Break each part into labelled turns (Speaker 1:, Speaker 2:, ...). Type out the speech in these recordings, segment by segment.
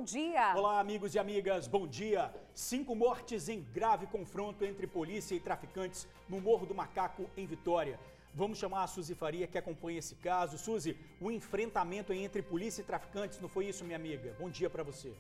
Speaker 1: bom dia.
Speaker 2: Olá, amigos e amigas, bom dia. 5 mortes em grave confronto entre polícia e traficantes no Morro do Macaco, em Vitória. Vamos chamar a Suzy Faria, que acompanha esse caso. Suzy, o enfrentamento entre polícia e traficantes, não foi isso, minha amiga? Bom dia para você.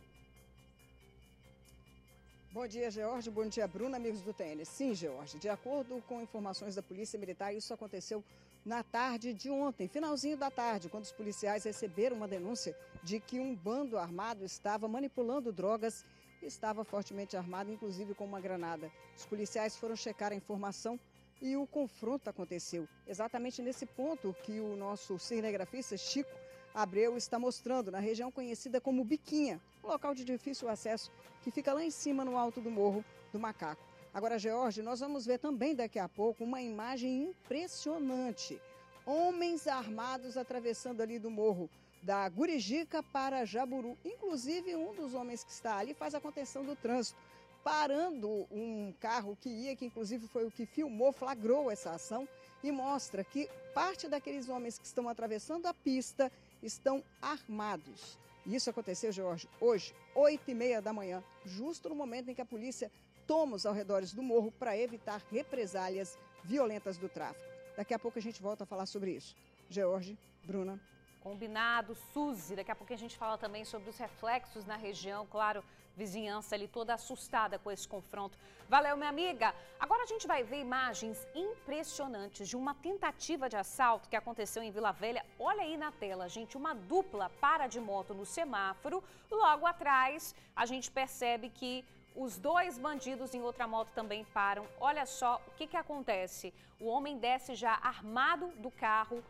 Speaker 3: Bom dia, George. Bom dia, Bruna, amigos do TN. Sim, George, de acordo com informações da Polícia Militar, isso aconteceu na tarde de ontem, finalzinho da tarde, quando os policiais receberam uma denúncia de que um bando armado estava manipulando drogas e estava fortemente armado, inclusive com uma granada. Os policiais foram checar a informação e o confronto aconteceu. Exatamente nesse ponto que o nosso cinegrafista Chico Abreu está mostrando, na região conhecida como Biquinha, um local de difícil acesso que fica lá em cima no alto do Morro do Macaco. Agora, George, nós vamos ver também daqui a pouco uma imagem impressionante. Homens armados atravessando ali do morro da Gurijica para Jaburu. Inclusive, um dos homens que está ali faz a contenção do trânsito, parando um carro que ia, que inclusive foi o que filmou, flagrou essa ação e mostra que parte daqueles homens que estão atravessando a pista estão armados. Isso aconteceu, Jorge, hoje, 8h30 da manhã, justo no momento em que a polícia toma os arredores do morro para evitar represálias violentas do tráfico. Daqui a pouco a gente volta a falar sobre isso. George, Bruna.
Speaker 1: Combinado, Suzy. Daqui a pouco a gente fala também sobre os reflexos na região, claro, vizinhança ali toda assustada com esse confronto. Valeu, minha amiga. Agora a gente vai ver imagens impressionantes de uma tentativa de assalto que aconteceu em Vila Velha. Olha aí na tela, gente, uma dupla para de moto no semáforo. Logo atrás, a gente percebe que os dois bandidos em outra moto também param. Olha só o que acontece. O homem desce já armado do carro,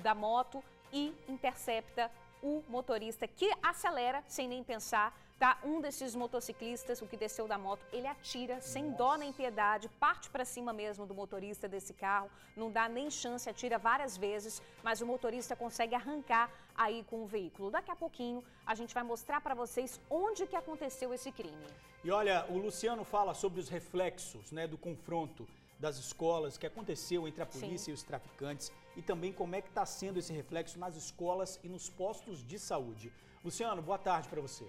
Speaker 1: da moto, e intercepta o motorista, que acelera sem nem pensar, tá? Um desses motociclistas, o que desceu da moto, ele atira sem dó nem piedade, parte para cima mesmo do motorista desse carro, não dá nem chance, atira várias vezes, mas o motorista consegue arrancar aí com o veículo. Daqui a pouquinho a gente vai mostrar para vocês onde que aconteceu esse crime.
Speaker 2: E olha, o Luciano fala sobre os reflexos, né, do confronto das escolas que aconteceu entre a polícia e os traficantes e também como é que está sendo esse reflexo nas escolas e nos postos de saúde. Luciano, boa tarde para você.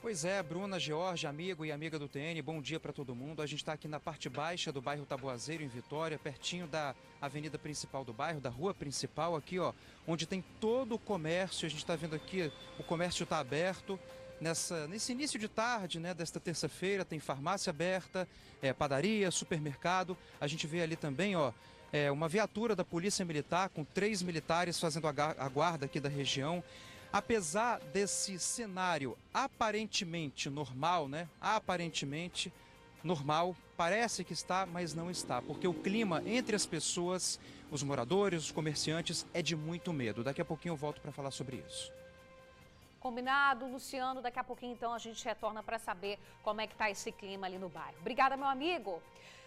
Speaker 4: Pois é, Bruna, George, amigo e amiga do TN, bom dia para todo mundo. A gente está aqui na parte baixa do bairro Taboazeiro, em Vitória, pertinho da avenida principal do bairro, da rua principal aqui, ó, onde tem todo o comércio. A gente está vendo aqui, o comércio está aberto. Nesse início de tarde, né, desta terça-feira, tem farmácia aberta, padaria, supermercado. A gente vê ali também, ó, uma viatura da Polícia Militar com 3 militares fazendo a guarda aqui da região. Apesar desse cenário aparentemente normal, né? Aparentemente normal, parece que está, mas não está, porque o clima entre as pessoas, os moradores, os comerciantes, é de muito medo. Daqui a pouquinho eu volto para falar sobre isso.
Speaker 1: Combinado, Luciano. Daqui a pouquinho, então, a gente retorna para saber como é que está esse clima ali no bairro. Obrigada, meu amigo.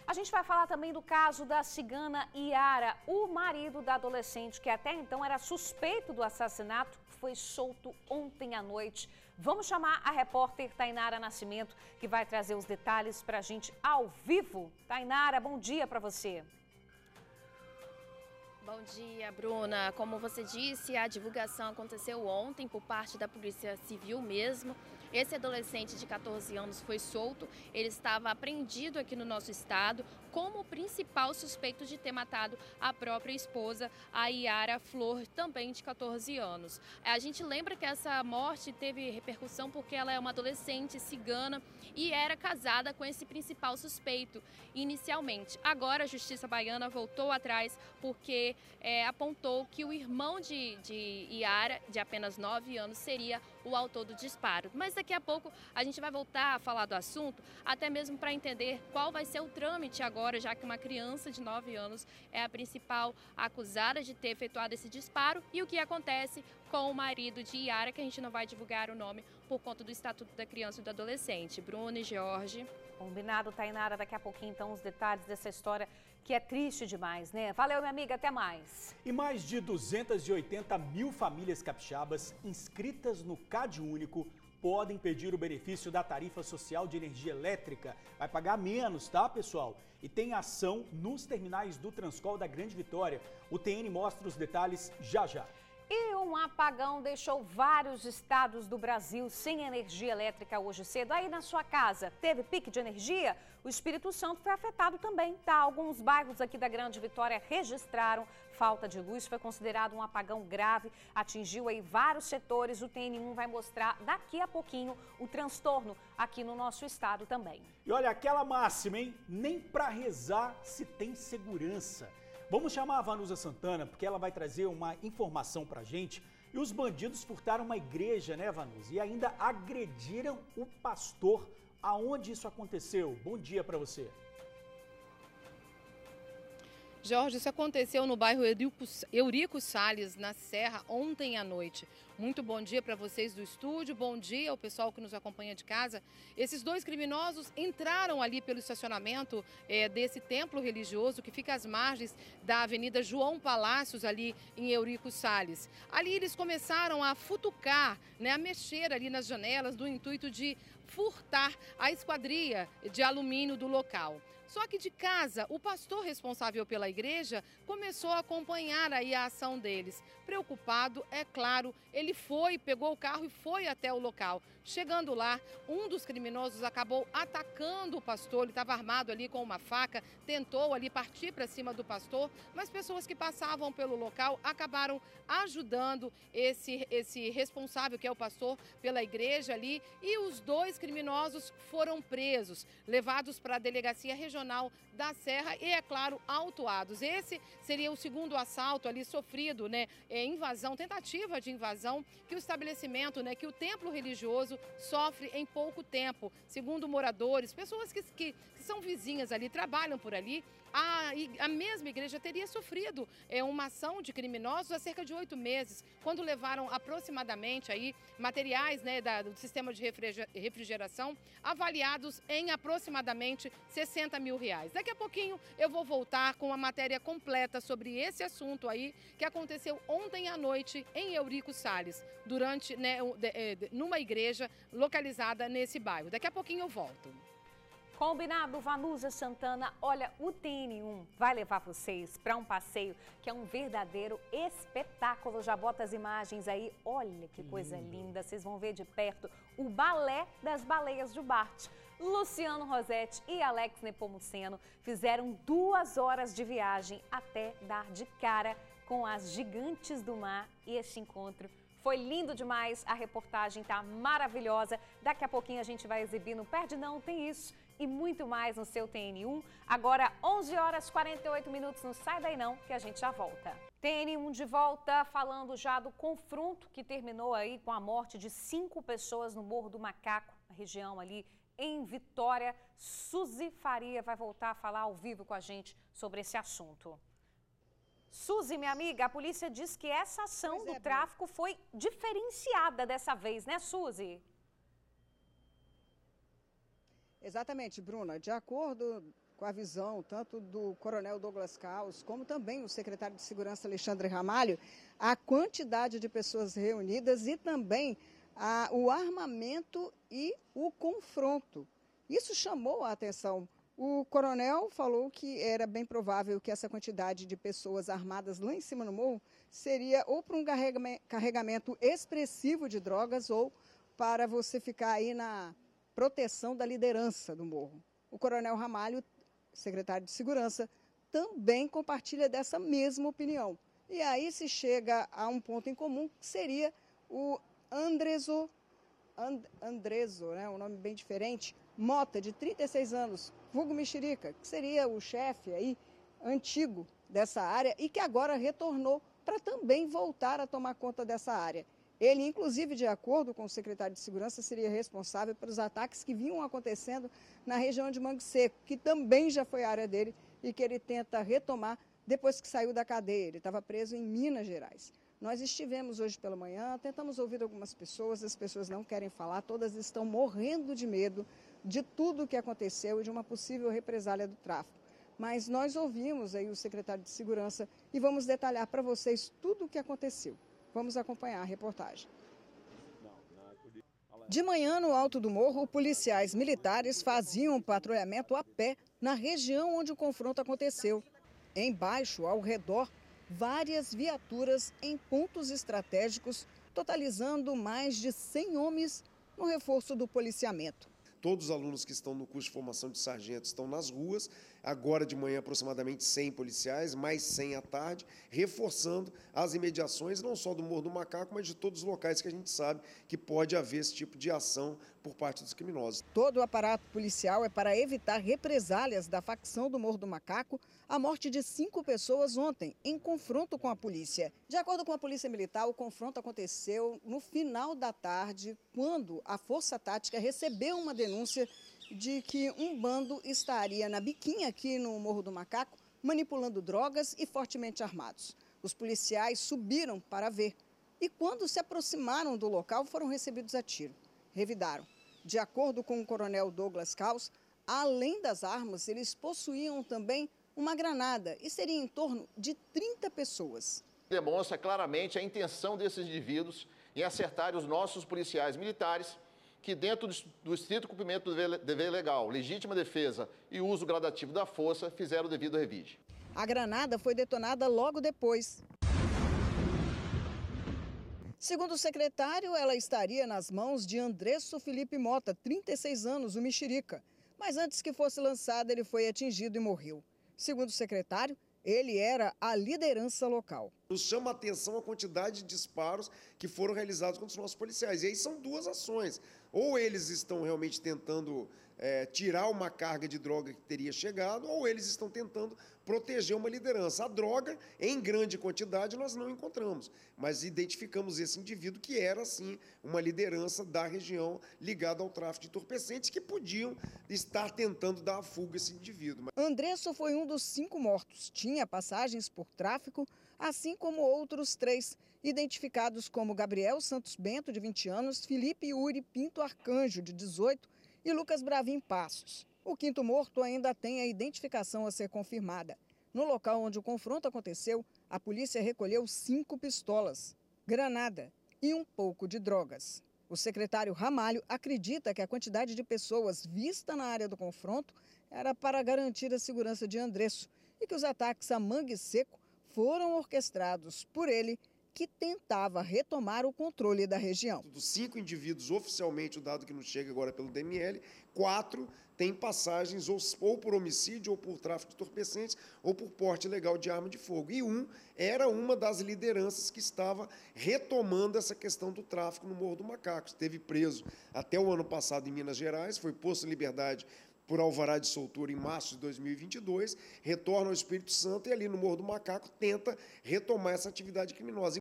Speaker 1: A gente vai falar também do caso da cigana Iara. O marido da adolescente, que até então era suspeito do assassinato, foi solto ontem à noite. Vamos chamar a repórter Tainara Nascimento, que vai trazer os detalhes para a gente ao vivo. Tainara, bom dia para você.
Speaker 5: Bom dia, Bruna. Como você disse, a divulgação aconteceu ontem por parte da Polícia Civil mesmo. Esse adolescente de 14 anos foi solto. Ele estava apreendido aqui no nosso estado como principal suspeito de ter matado a própria esposa, a Iara Flor, também de 14 anos. A gente lembra que essa morte teve repercussão porque ela é uma adolescente cigana e era casada com esse principal suspeito inicialmente. Agora a Justiça Baiana voltou atrás porque apontou que o irmão de Iara, de apenas 9 anos, seria o autor do disparo. Mas daqui a pouco a gente vai voltar a falar do assunto, até mesmo para entender qual vai ser o trâmite agora, já que uma criança de 9 anos é a principal acusada de ter efetuado esse disparo, e o que acontece com o marido de Iara, que a gente não vai divulgar o nome por conta do Estatuto da Criança e do Adolescente. Bruna e George.
Speaker 1: Combinado, Tainara. Daqui a pouquinho, então, os detalhes dessa história que é triste demais, né? Valeu, minha amiga. Até mais.
Speaker 2: E mais de 280 mil famílias capixabas inscritas no CadÚnico podem pedir o benefício da tarifa social de energia elétrica. Vai pagar menos, tá, pessoal? E tem ação nos terminais do Transcol da Grande Vitória. O TN mostra os detalhes já já.
Speaker 1: E um apagão deixou vários estados do Brasil sem energia elétrica hoje cedo. Aí na sua casa, teve pique de energia? O Espírito Santo foi afetado também, tá? Alguns bairros aqui da Grande Vitória registraram falta de luz. Foi considerado um apagão grave, atingiu aí vários setores. O TN1 vai mostrar daqui a pouquinho o transtorno aqui no nosso estado também.
Speaker 2: E olha aquela máxima, hein? Nem pra rezar se tem segurança. Vamos chamar a Vanusa Santana, porque ela vai trazer uma informação pra gente. E os bandidos furtaram uma igreja, né, Vanusa? E ainda agrediram o pastor. Aonde isso aconteceu? Bom dia pra você.
Speaker 6: Jorge, isso aconteceu no bairro Eurico Salles, na Serra, ontem à noite. Muito bom dia para vocês do estúdio, bom dia ao pessoal que nos acompanha de casa. Esses dois criminosos entraram ali pelo estacionamento desse templo religioso que fica às margens da Avenida João Palácios, ali em Eurico Salles. Ali eles começaram a futucar, né, a mexer ali nas janelas, no intuito de furtar a esquadria de alumínio do local. Só que de casa, o pastor responsável pela igreja começou a acompanhar aí a ação deles. Preocupado, é claro, ele pegou o carro e foi até o local. Chegando lá, um dos criminosos acabou atacando o pastor, ele estava armado ali com uma faca, tentou ali partir para cima do pastor, mas pessoas que passavam pelo local acabaram ajudando esse responsável, que é o pastor, pela igreja ali, e os dois criminosos foram presos, levados para a delegacia regional da Serra e, é claro, autuados. Esse seria o segundo assalto ali sofrido, né, invasão, tentativa de invasão que o estabelecimento, né, que o templo religioso sofre em pouco tempo. Segundo moradores, pessoas que são vizinhas ali, trabalham por ali, a mesma igreja teria sofrido uma ação de criminosos há cerca de 8 meses, quando levaram aproximadamente aí materiais, né, do sistema de refrigeração avaliados em aproximadamente R$60 mil. Daqui a pouquinho eu vou voltar com a matéria completa sobre esse assunto aí que aconteceu ontem à noite em Eurico Salles, durante, né, numa igreja localizada nesse bairro. Daqui a pouquinho eu volto.
Speaker 1: Combinado, Vanusa Santana. Olha, o TN1 vai levar vocês para um passeio que é um verdadeiro espetáculo. Já bota as imagens aí. Olha que coisa linda. Vocês vão ver de perto o balé das baleias de Bart. Luciano Rossetti e Alex Nepomuceno fizeram 2 horas de viagem até dar de cara com as gigantes do mar, e este encontro foi lindo demais. A reportagem tá maravilhosa. Daqui a pouquinho a gente vai exibir no Perde Não Tem Isso e muito mais no seu TN1. Agora 11 horas e 48 minutos, não sai daí não, que a gente já volta. TN1 de volta, falando já do confronto que terminou aí com a morte de 5 pessoas no Morro do Macaco, na região ali em Vitória. Suzy Faria vai voltar a falar ao vivo com a gente sobre esse assunto. Suzy, minha amiga, a polícia diz que essa ação do tráfico foi diferenciada dessa vez, né, Suzy?
Speaker 3: Exatamente, Bruna. De acordo com a visão tanto do coronel Douglas Caos, como também o secretário de Segurança Alexandre Ramalho, a quantidade de pessoas reunidas e também o armamento e o confronto. Isso chamou a atenção. O coronel falou que era bem provável que essa quantidade de pessoas armadas lá em cima no morro seria ou para um carregamento expressivo de drogas ou para você ficar aí na proteção da liderança do morro. O coronel Ramalho, secretário de Segurança, também compartilha dessa mesma opinião. E aí se chega a um ponto em comum, que seria o Andreso, né, um nome bem diferente, Mota, de 36 anos, vulgo Mexerica, que seria o chefe aí antigo dessa área e que agora retornou para também voltar a tomar conta dessa área. Ele, inclusive, de acordo com o secretário de Segurança, seria responsável pelos ataques que vinham acontecendo na região de Mangue Seco, que também já foi área dele e que ele tenta retomar depois que saiu da cadeia. Ele estava preso em Minas Gerais. Nós estivemos hoje pela manhã, tentamos ouvir algumas pessoas, as pessoas não querem falar, todas estão morrendo de medo de tudo o que aconteceu e de uma possível represália do tráfico. Mas nós ouvimos aí o secretário de Segurança e vamos detalhar para vocês tudo o que aconteceu. Vamos acompanhar a reportagem. De manhã, no alto do morro, policiais militares faziam um patrulhamento a pé na região onde o confronto aconteceu. Embaixo, ao redor, várias viaturas em pontos estratégicos, totalizando mais de 100 homens no reforço do policiamento.
Speaker 7: Todos os alunos que estão no curso de formação de sargento estão nas ruas, agora de manhã aproximadamente 100 policiais, mais 100 à tarde, reforçando as imediações não só do Morro do Macaco, mas de todos os locais que a gente sabe que pode haver esse tipo de ação por parte dos criminosos.
Speaker 3: Todo o aparato policial é para evitar represálias da facção do Morro do Macaco, a morte de 5 pessoas ontem, em confronto com a polícia. De acordo com a Polícia Militar, o confronto aconteceu no final da tarde, quando a Força Tática recebeu uma denúncia de que um bando estaria na biquinha aqui no Morro do Macaco, manipulando drogas e fortemente armados. Os policiais subiram para ver e, quando se aproximaram do local, foram recebidos a tiro. Revidaram. De acordo com o coronel Douglas Caos, além das armas, eles possuíam também uma granada e seria em torno de 30 pessoas.
Speaker 8: Demonstra claramente a intenção desses indivíduos em acertar os nossos policiais militares que, dentro do estrito cumprimento do dever legal, legítima defesa e uso gradativo da força, fizeram o devido revide.
Speaker 3: A granada foi detonada logo depois. Segundo o secretário, ela estaria nas mãos de Andresso Felipe Mota, 36 anos, o Mexerica. Mas antes que fosse lançada, ele foi atingido e morreu. Segundo o secretário, ele era a liderança local.
Speaker 7: Nos chama a atenção a quantidade de disparos que foram realizados contra os nossos policiais. E aí são duas ações. Ou eles estão realmente tentando tirar uma carga de droga que teria chegado, ou eles estão tentando proteger uma liderança. A droga, em grande quantidade, nós não encontramos, mas identificamos esse indivíduo que era, sim, uma liderança da região ligada ao tráfico de entorpecentes que podiam estar tentando dar a fuga a esse indivíduo.
Speaker 3: Andresso foi um dos 5 mortos. Tinha passagens por tráfico, assim como outros 3, identificados como Gabriel Santos Bento, de 20 anos, Felipe Yuri Pinto Arcanjo, de 18, e Lucas Bravin Passos. O 5º morto ainda tem a identificação a ser confirmada. No local onde o confronto aconteceu, a polícia recolheu 5 pistolas, granada e um pouco de drogas. O secretário Ramalho acredita que a quantidade de pessoas vista na área do confronto era para garantir a segurança de Andresso e que os ataques a mangue seco foram orquestrados por ele, que tentava retomar o controle da região.
Speaker 7: Dos 5 indivíduos, oficialmente, o dado que nos chega agora pelo DML, 4 têm passagens ou por homicídio, ou por tráfico de entorpecentes, ou por porte ilegal de arma de fogo. E 1 era uma das lideranças que estava retomando essa questão do tráfico no Morro do Macaco. Esteve preso até o ano passado em Minas Gerais, foi posto em liberdade por alvará de soltura em março de 2022, retorna ao Espírito Santo e ali no Morro do Macaco tenta retomar essa atividade criminosa.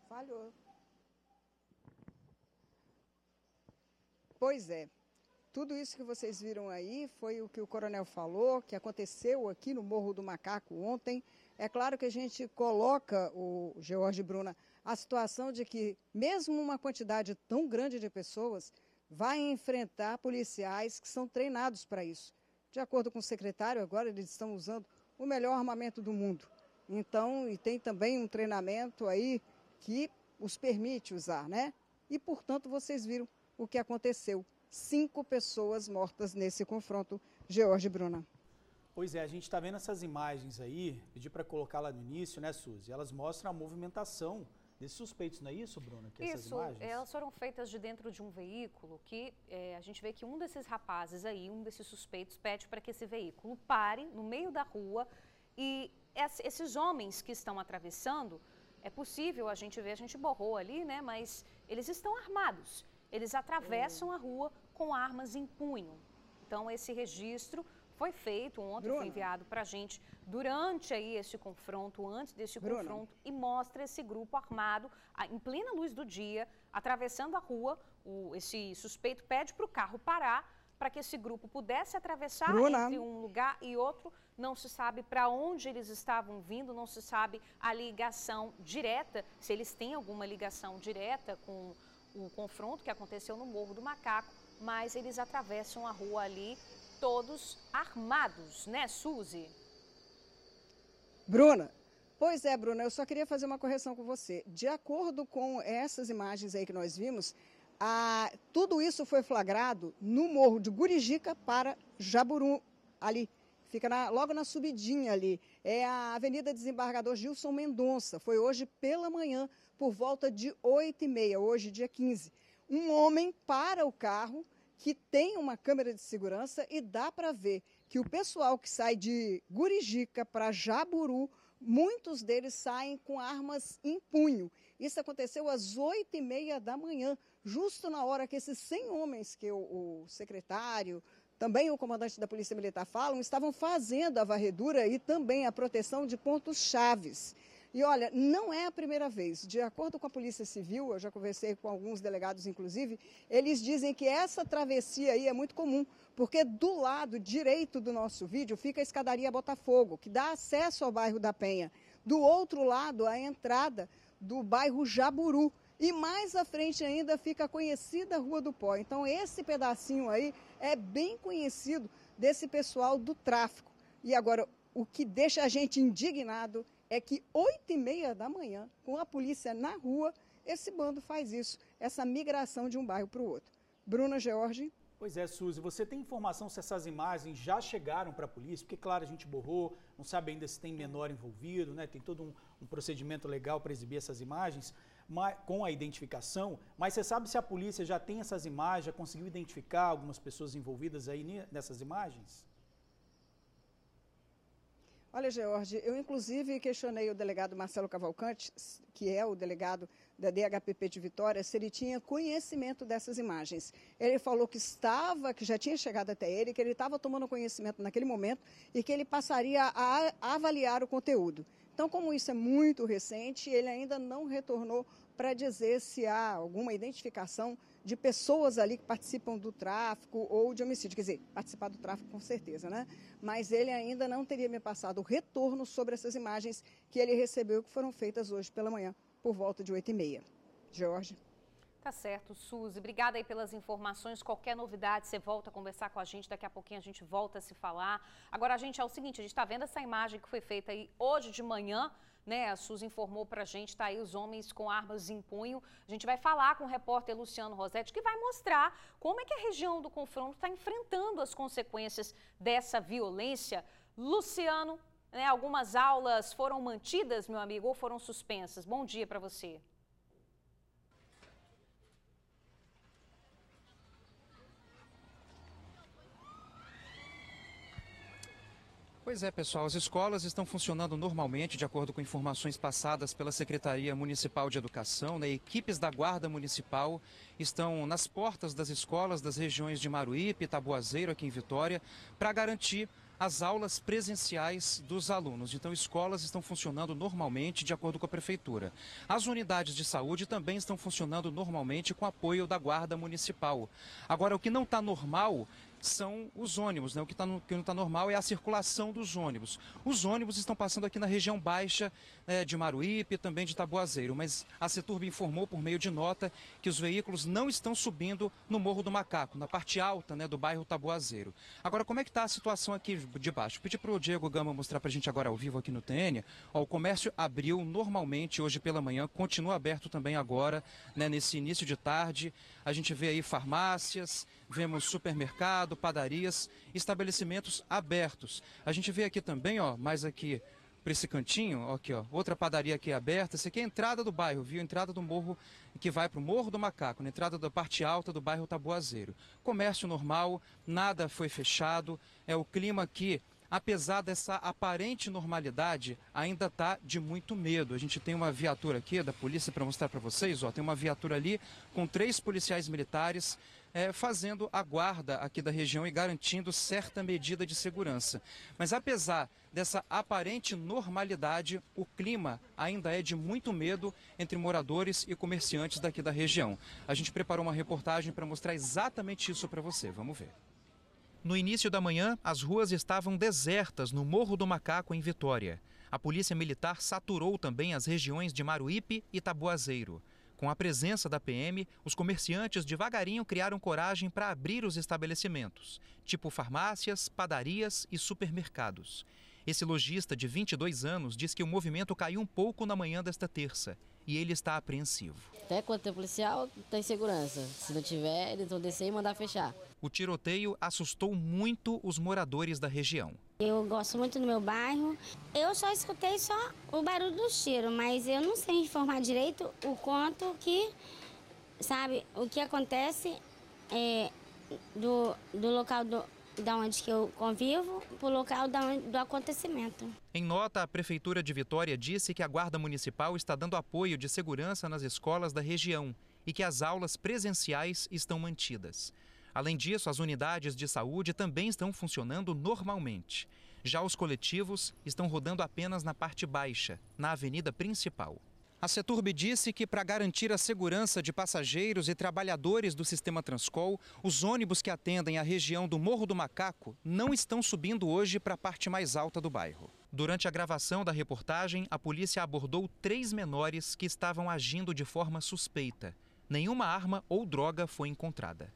Speaker 3: Falhou. Pois é. Tudo isso que vocês viram aí foi o que o coronel falou, que aconteceu aqui no Morro do Macaco ontem. É claro que a gente coloca, o George Bruna, a situação de que mesmo uma quantidade tão grande de pessoas vai enfrentar policiais que são treinados para isso. De acordo com o secretário, agora eles estão usando o melhor armamento do mundo. Então, e tem também um treinamento aí que os permite usar, né? E, portanto, vocês viram o que aconteceu. 5 pessoas mortas nesse confronto, George Bruna.
Speaker 2: Pois é, a gente está vendo essas imagens aí, pedi para colocar lá no início, né, Suzy? Elas mostram a movimentação desses suspeitos, não é isso, Bruna? Que essas imagens?
Speaker 1: Elas foram feitas de dentro de um veículo que a gente vê que um desses rapazes aí, um desses suspeitos, pede para que esse veículo pare no meio da rua e esses homens que estão atravessando, é possível a gente ver, a gente borrou ali, né, mas eles estão armados. Eles atravessam a rua com armas em punho. Então, esse registro foi feito ontem, foi enviado para a gente durante aí esse confronto, antes desse confronto, e mostra esse grupo armado em plena luz do dia, atravessando a rua. Esse suspeito pede para o carro parar para que esse grupo pudesse atravessar entre um lugar e outro. Não se sabe para onde eles estavam vindo, não se sabe a ligação direta, se eles têm alguma ligação direta com o confronto que aconteceu no Morro do Macaco, mas eles atravessam a rua ali, todos armados, né, Suzy?
Speaker 3: Bruna, Pois é, Bruna, eu só queria fazer uma correção com você. De acordo com essas imagens aí que nós vimos, tudo isso foi flagrado no morro de Gurijica para Jaburu, ali. Fica logo na subidinha ali. É a Avenida Desembargador Gilson Mendonça. Foi hoje pela manhã, por volta de 8h30, hoje, dia 15. Um homem para o carro que tem uma câmera de segurança e dá para ver que o pessoal que sai de Gurijica para Jaburu, muitos deles saem com armas em punho. Isso aconteceu às 8h30 da manhã, justo na hora que esses 100 homens que o secretário, também o comandante da Polícia Militar falam, estavam fazendo a varredura e também a proteção de pontos chaves. E olha, não é a primeira vez. De acordo com a Polícia Civil, eu já conversei com alguns delegados, inclusive, eles dizem que essa travessia aí é muito comum, porque do lado direito do nosso vídeo fica a escadaria Botafogo, que dá acesso ao bairro da Penha. Do outro lado, a entrada do bairro Jaburu. E mais à frente ainda fica a conhecida Rua do Pó. Então, esse pedacinho aí é bem conhecido desse pessoal do tráfico. E agora, o que deixa a gente indignado é que 8h30 da manhã, com a polícia na rua, esse bando faz isso, essa migração de um bairro para o outro. Bruna, George.
Speaker 2: Pois é, Suzy, você tem informação se essas imagens já chegaram para a polícia? Porque, claro, a gente borrou, não sabe ainda se tem menor envolvido, né? Tem todo um procedimento legal para exibir essas imagens com a identificação, mas você sabe se a polícia já tem essas imagens, já conseguiu identificar algumas pessoas envolvidas aí nessas imagens?
Speaker 3: Olha, George, eu inclusive questionei o delegado Marcelo Cavalcante, que é o delegado da DHPP de Vitória, se ele tinha conhecimento dessas imagens. Ele falou que já tinha chegado até ele, que ele estava tomando conhecimento naquele momento e que ele passaria a avaliar o conteúdo. Então, como isso é muito recente, ele ainda não retornou para dizer se há alguma identificação de pessoas ali que participam do tráfico ou de homicídio. Quer dizer, participar do tráfico com certeza, né? Mas ele ainda não teria me passado o retorno sobre essas imagens que ele recebeu, que foram feitas hoje pela manhã, por volta de 8h30. Jorge.
Speaker 1: Tá certo, Suzy. Obrigada aí pelas informações. Qualquer novidade, você volta a conversar com a gente. Daqui a pouquinho a gente volta a se falar. Agora, a gente, é o seguinte, a gente está vendo essa imagem que foi feita aí hoje de manhã, né? A Suzy informou pra gente, tá aí os homens com armas em punho. A gente vai falar com o repórter Luciano Rosetti, que vai mostrar como é que a região do confronto está enfrentando as consequências dessa violência. Luciano, né, algumas aulas foram mantidas, meu amigo, ou foram suspensas? Bom dia para você.
Speaker 4: Pois é, pessoal, as escolas estão funcionando normalmente, de acordo com informações passadas pela Secretaria Municipal de Educação, né? Equipes da Guarda Municipal estão nas portas das escolas das regiões de Maruípe e Taboazeiro, aqui em Vitória, para garantir as aulas presenciais dos alunos. Então, escolas estão funcionando normalmente, de acordo com a Prefeitura. As unidades de saúde também estão funcionando normalmente com apoio da Guarda Municipal. Agora, o que não está normal são os ônibus, né? O que não está normal é a circulação dos ônibus. Os ônibus estão passando aqui na região baixa de Maruípe e também de Taboazeiro, mas a Seturb informou por meio de nota que os veículos não estão subindo no Morro do Macaco, na parte alta, né, do bairro Taboazeiro. Agora, como é que está a situação aqui de baixo? Pedi para o Diego Gama mostrar para a gente agora ao vivo aqui no TN. Ó, o comércio abriu normalmente hoje pela manhã, continua aberto também agora, né, nesse início de tarde. A gente vê aí farmácias, vemos supermercado, padarias, estabelecimentos abertos. A gente vê aqui também, ó, mais aqui para esse cantinho, ó, aqui, ó, outra padaria aqui aberta. Essa aqui é a entrada do bairro, viu? Entrada do morro que vai para o Morro do Macaco, na entrada da parte alta do bairro Taboazeiro. Comércio normal, nada foi fechado. É o clima aqui, apesar dessa aparente normalidade, ainda está de muito medo. A gente tem uma viatura aqui da polícia para mostrar para vocês, ó, tem uma viatura ali com 3 policiais militares fazendo a guarda aqui da região e garantindo certa medida de segurança. Mas apesar dessa aparente normalidade, o clima ainda é de muito medo entre moradores e comerciantes daqui da região. A gente preparou uma reportagem para mostrar exatamente isso para você. Vamos ver. No início da manhã, as ruas estavam desertas no Morro do Macaco, em Vitória. A polícia militar saturou também as regiões de Maruípe e Taboazeiro. Com a presença da PM, os comerciantes devagarinho criaram coragem para abrir os estabelecimentos, tipo farmácias, padarias e supermercados. Esse lojista de 22 anos diz que o movimento caiu um pouco na manhã desta terça e ele está apreensivo.
Speaker 9: Até quando tem policial, tem segurança. Se não tiver, eles vão descer e mandar fechar.
Speaker 4: O tiroteio assustou muito os moradores da região.
Speaker 10: Eu gosto muito do meu bairro. Eu só escutei só o barulho do tiro, mas eu não sei informar direito o quanto que, sabe, o que acontece do local da onde que eu convivo para o local do acontecimento.
Speaker 4: Em nota, a Prefeitura de Vitória disse que a Guarda Municipal está dando apoio de segurança nas escolas da região e que as aulas presenciais estão mantidas. Além disso, as unidades de saúde também estão funcionando normalmente. Já os coletivos estão rodando apenas na parte baixa, na avenida principal. A Ceturb disse que, para garantir a segurança de passageiros e trabalhadores do sistema Transcol, os ônibus que atendem a região do Morro do Macaco não estão subindo hoje para a parte mais alta do bairro. Durante a gravação da reportagem, a polícia abordou 3 menores que estavam agindo de forma suspeita. Nenhuma arma ou droga foi encontrada.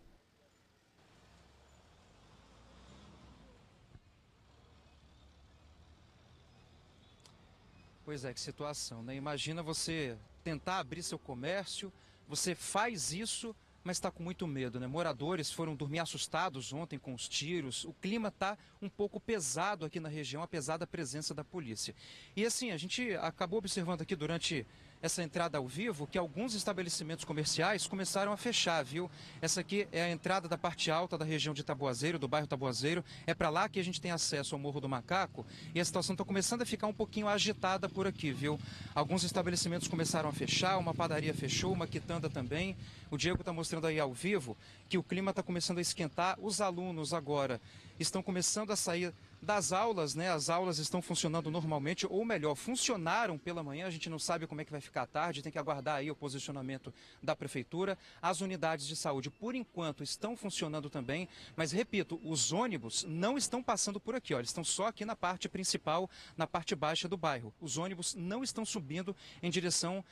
Speaker 4: Pois é, que situação, né? Imagina você tentar abrir seu comércio, você faz isso, mas está com muito medo, né? Moradores foram dormir assustados ontem com os tiros. O clima está um pouco pesado aqui na região, apesar da presença da polícia. E assim, a gente acabou observando aqui durante essa entrada ao vivo que alguns estabelecimentos comerciais começaram a fechar, viu? Essa aqui é a entrada da parte alta da região de Taboazeiro, do bairro Taboazeiro. É para lá que a gente tem acesso ao Morro do Macaco e a situação está começando a ficar um pouquinho agitada por aqui, viu? Alguns estabelecimentos começaram a fechar, uma padaria fechou, uma quitanda também. O Diego está mostrando aí ao vivo que o clima está começando a esquentar. Os alunos agora estão começando a sair das aulas, né? As aulas estão funcionando normalmente, ou melhor, funcionaram pela manhã. A gente não sabe como é que vai ficar à tarde, tem que aguardar aí o posicionamento da prefeitura. As unidades de saúde, por enquanto, estão funcionando também, mas repito, os ônibus não estão passando por aqui, ó. Eles estão só aqui na parte principal, na parte baixa do bairro. Os ônibus não estão subindo em direção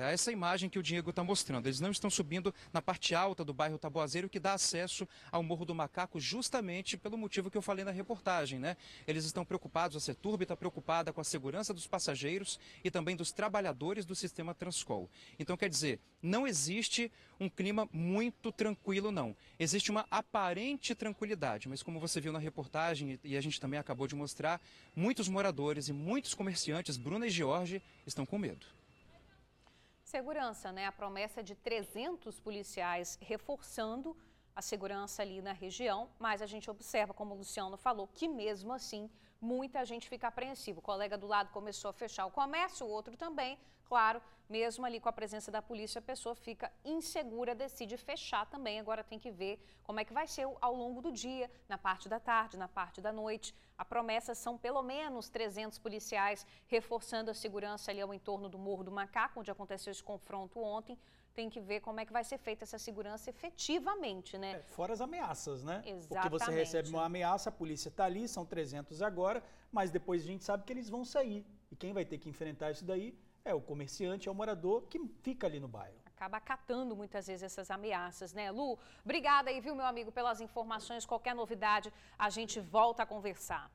Speaker 4: a essa imagem que o Diego está mostrando. Eles não estão subindo na parte alta do bairro Taboazeiro, que dá acesso ao Morro do Macaco, justamente pelo motivo que eu falei na reportagem, né? Eles estão preocupados, a Ceturb está preocupada com a segurança dos passageiros e também dos trabalhadores do sistema Transcol. Então, quer dizer, não existe um clima muito tranquilo, não. Existe uma aparente tranquilidade, mas como você viu na reportagem e a gente também acabou de mostrar, muitos moradores e muitos comerciantes, Bruna e George, estão com medo.
Speaker 1: Segurança, né? A promessa de 300 policiais reforçando a segurança ali na região, mas a gente observa, como o Luciano falou, que mesmo assim muita gente fica apreensiva. O colega do lado começou a fechar o comércio, o outro também. Claro, mesmo ali com a presença da polícia, a pessoa fica insegura, decide fechar também. Agora tem que ver como é que vai ser ao longo do dia, na parte da tarde, na parte da noite. A promessa são pelo menos 300 policiais reforçando a segurança ali ao entorno do Morro do Macaco, onde aconteceu esse confronto ontem. Tem que ver como é que vai ser feita essa segurança efetivamente, né?
Speaker 2: Fora as ameaças, né?
Speaker 1: Exatamente.
Speaker 2: Porque você recebe uma ameaça, a polícia está ali, são 300 agora, mas depois a gente sabe que eles vão sair. E quem vai ter que enfrentar isso daí é o comerciante, é o morador que fica ali no bairro.
Speaker 1: Acaba acatando muitas vezes essas ameaças, né, Lu? Obrigada aí, viu, meu amigo, pelas informações. Qualquer novidade, a gente volta a conversar.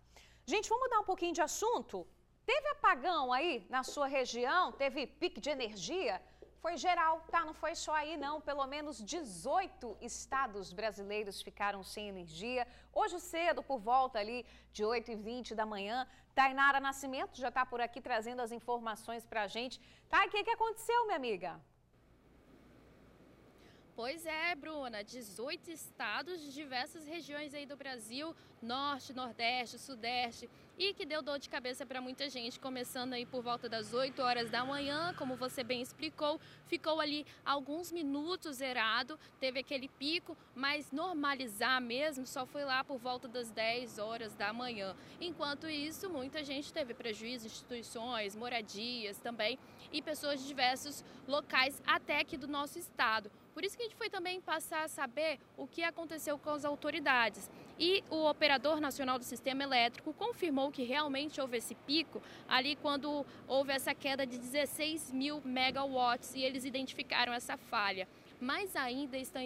Speaker 1: Gente, vamos mudar um pouquinho de assunto? Teve apagão aí na sua região? Teve pique de energia? Foi geral, tá? Não foi só aí, não. Pelo menos 18 estados brasileiros ficaram sem energia. Hoje cedo, por volta ali de 8h20 da manhã, Tainara Nascimento já está por aqui trazendo as informações pra gente. Tá, o que aconteceu, minha amiga?
Speaker 5: Pois é, Bruna, 18 estados de diversas regiões aí do Brasil, norte, nordeste, sudeste, e que deu dor de cabeça para muita gente, começando aí por volta das 8 horas da manhã, como você bem explicou, ficou ali alguns minutos zerado, teve aquele pico, mas normalizar mesmo só foi lá por volta das 10 horas da manhã. Enquanto isso, muita gente teve prejuízo, instituições, moradias também, e pessoas de diversos locais até aqui do nosso estado. Por isso que a gente foi também passar a saber o que aconteceu com as autoridades. E o Operador Nacional do Sistema Elétrico confirmou que realmente houve esse pico ali quando houve essa queda de 16 mil megawatts e eles identificaram essa falha. mas ainda estão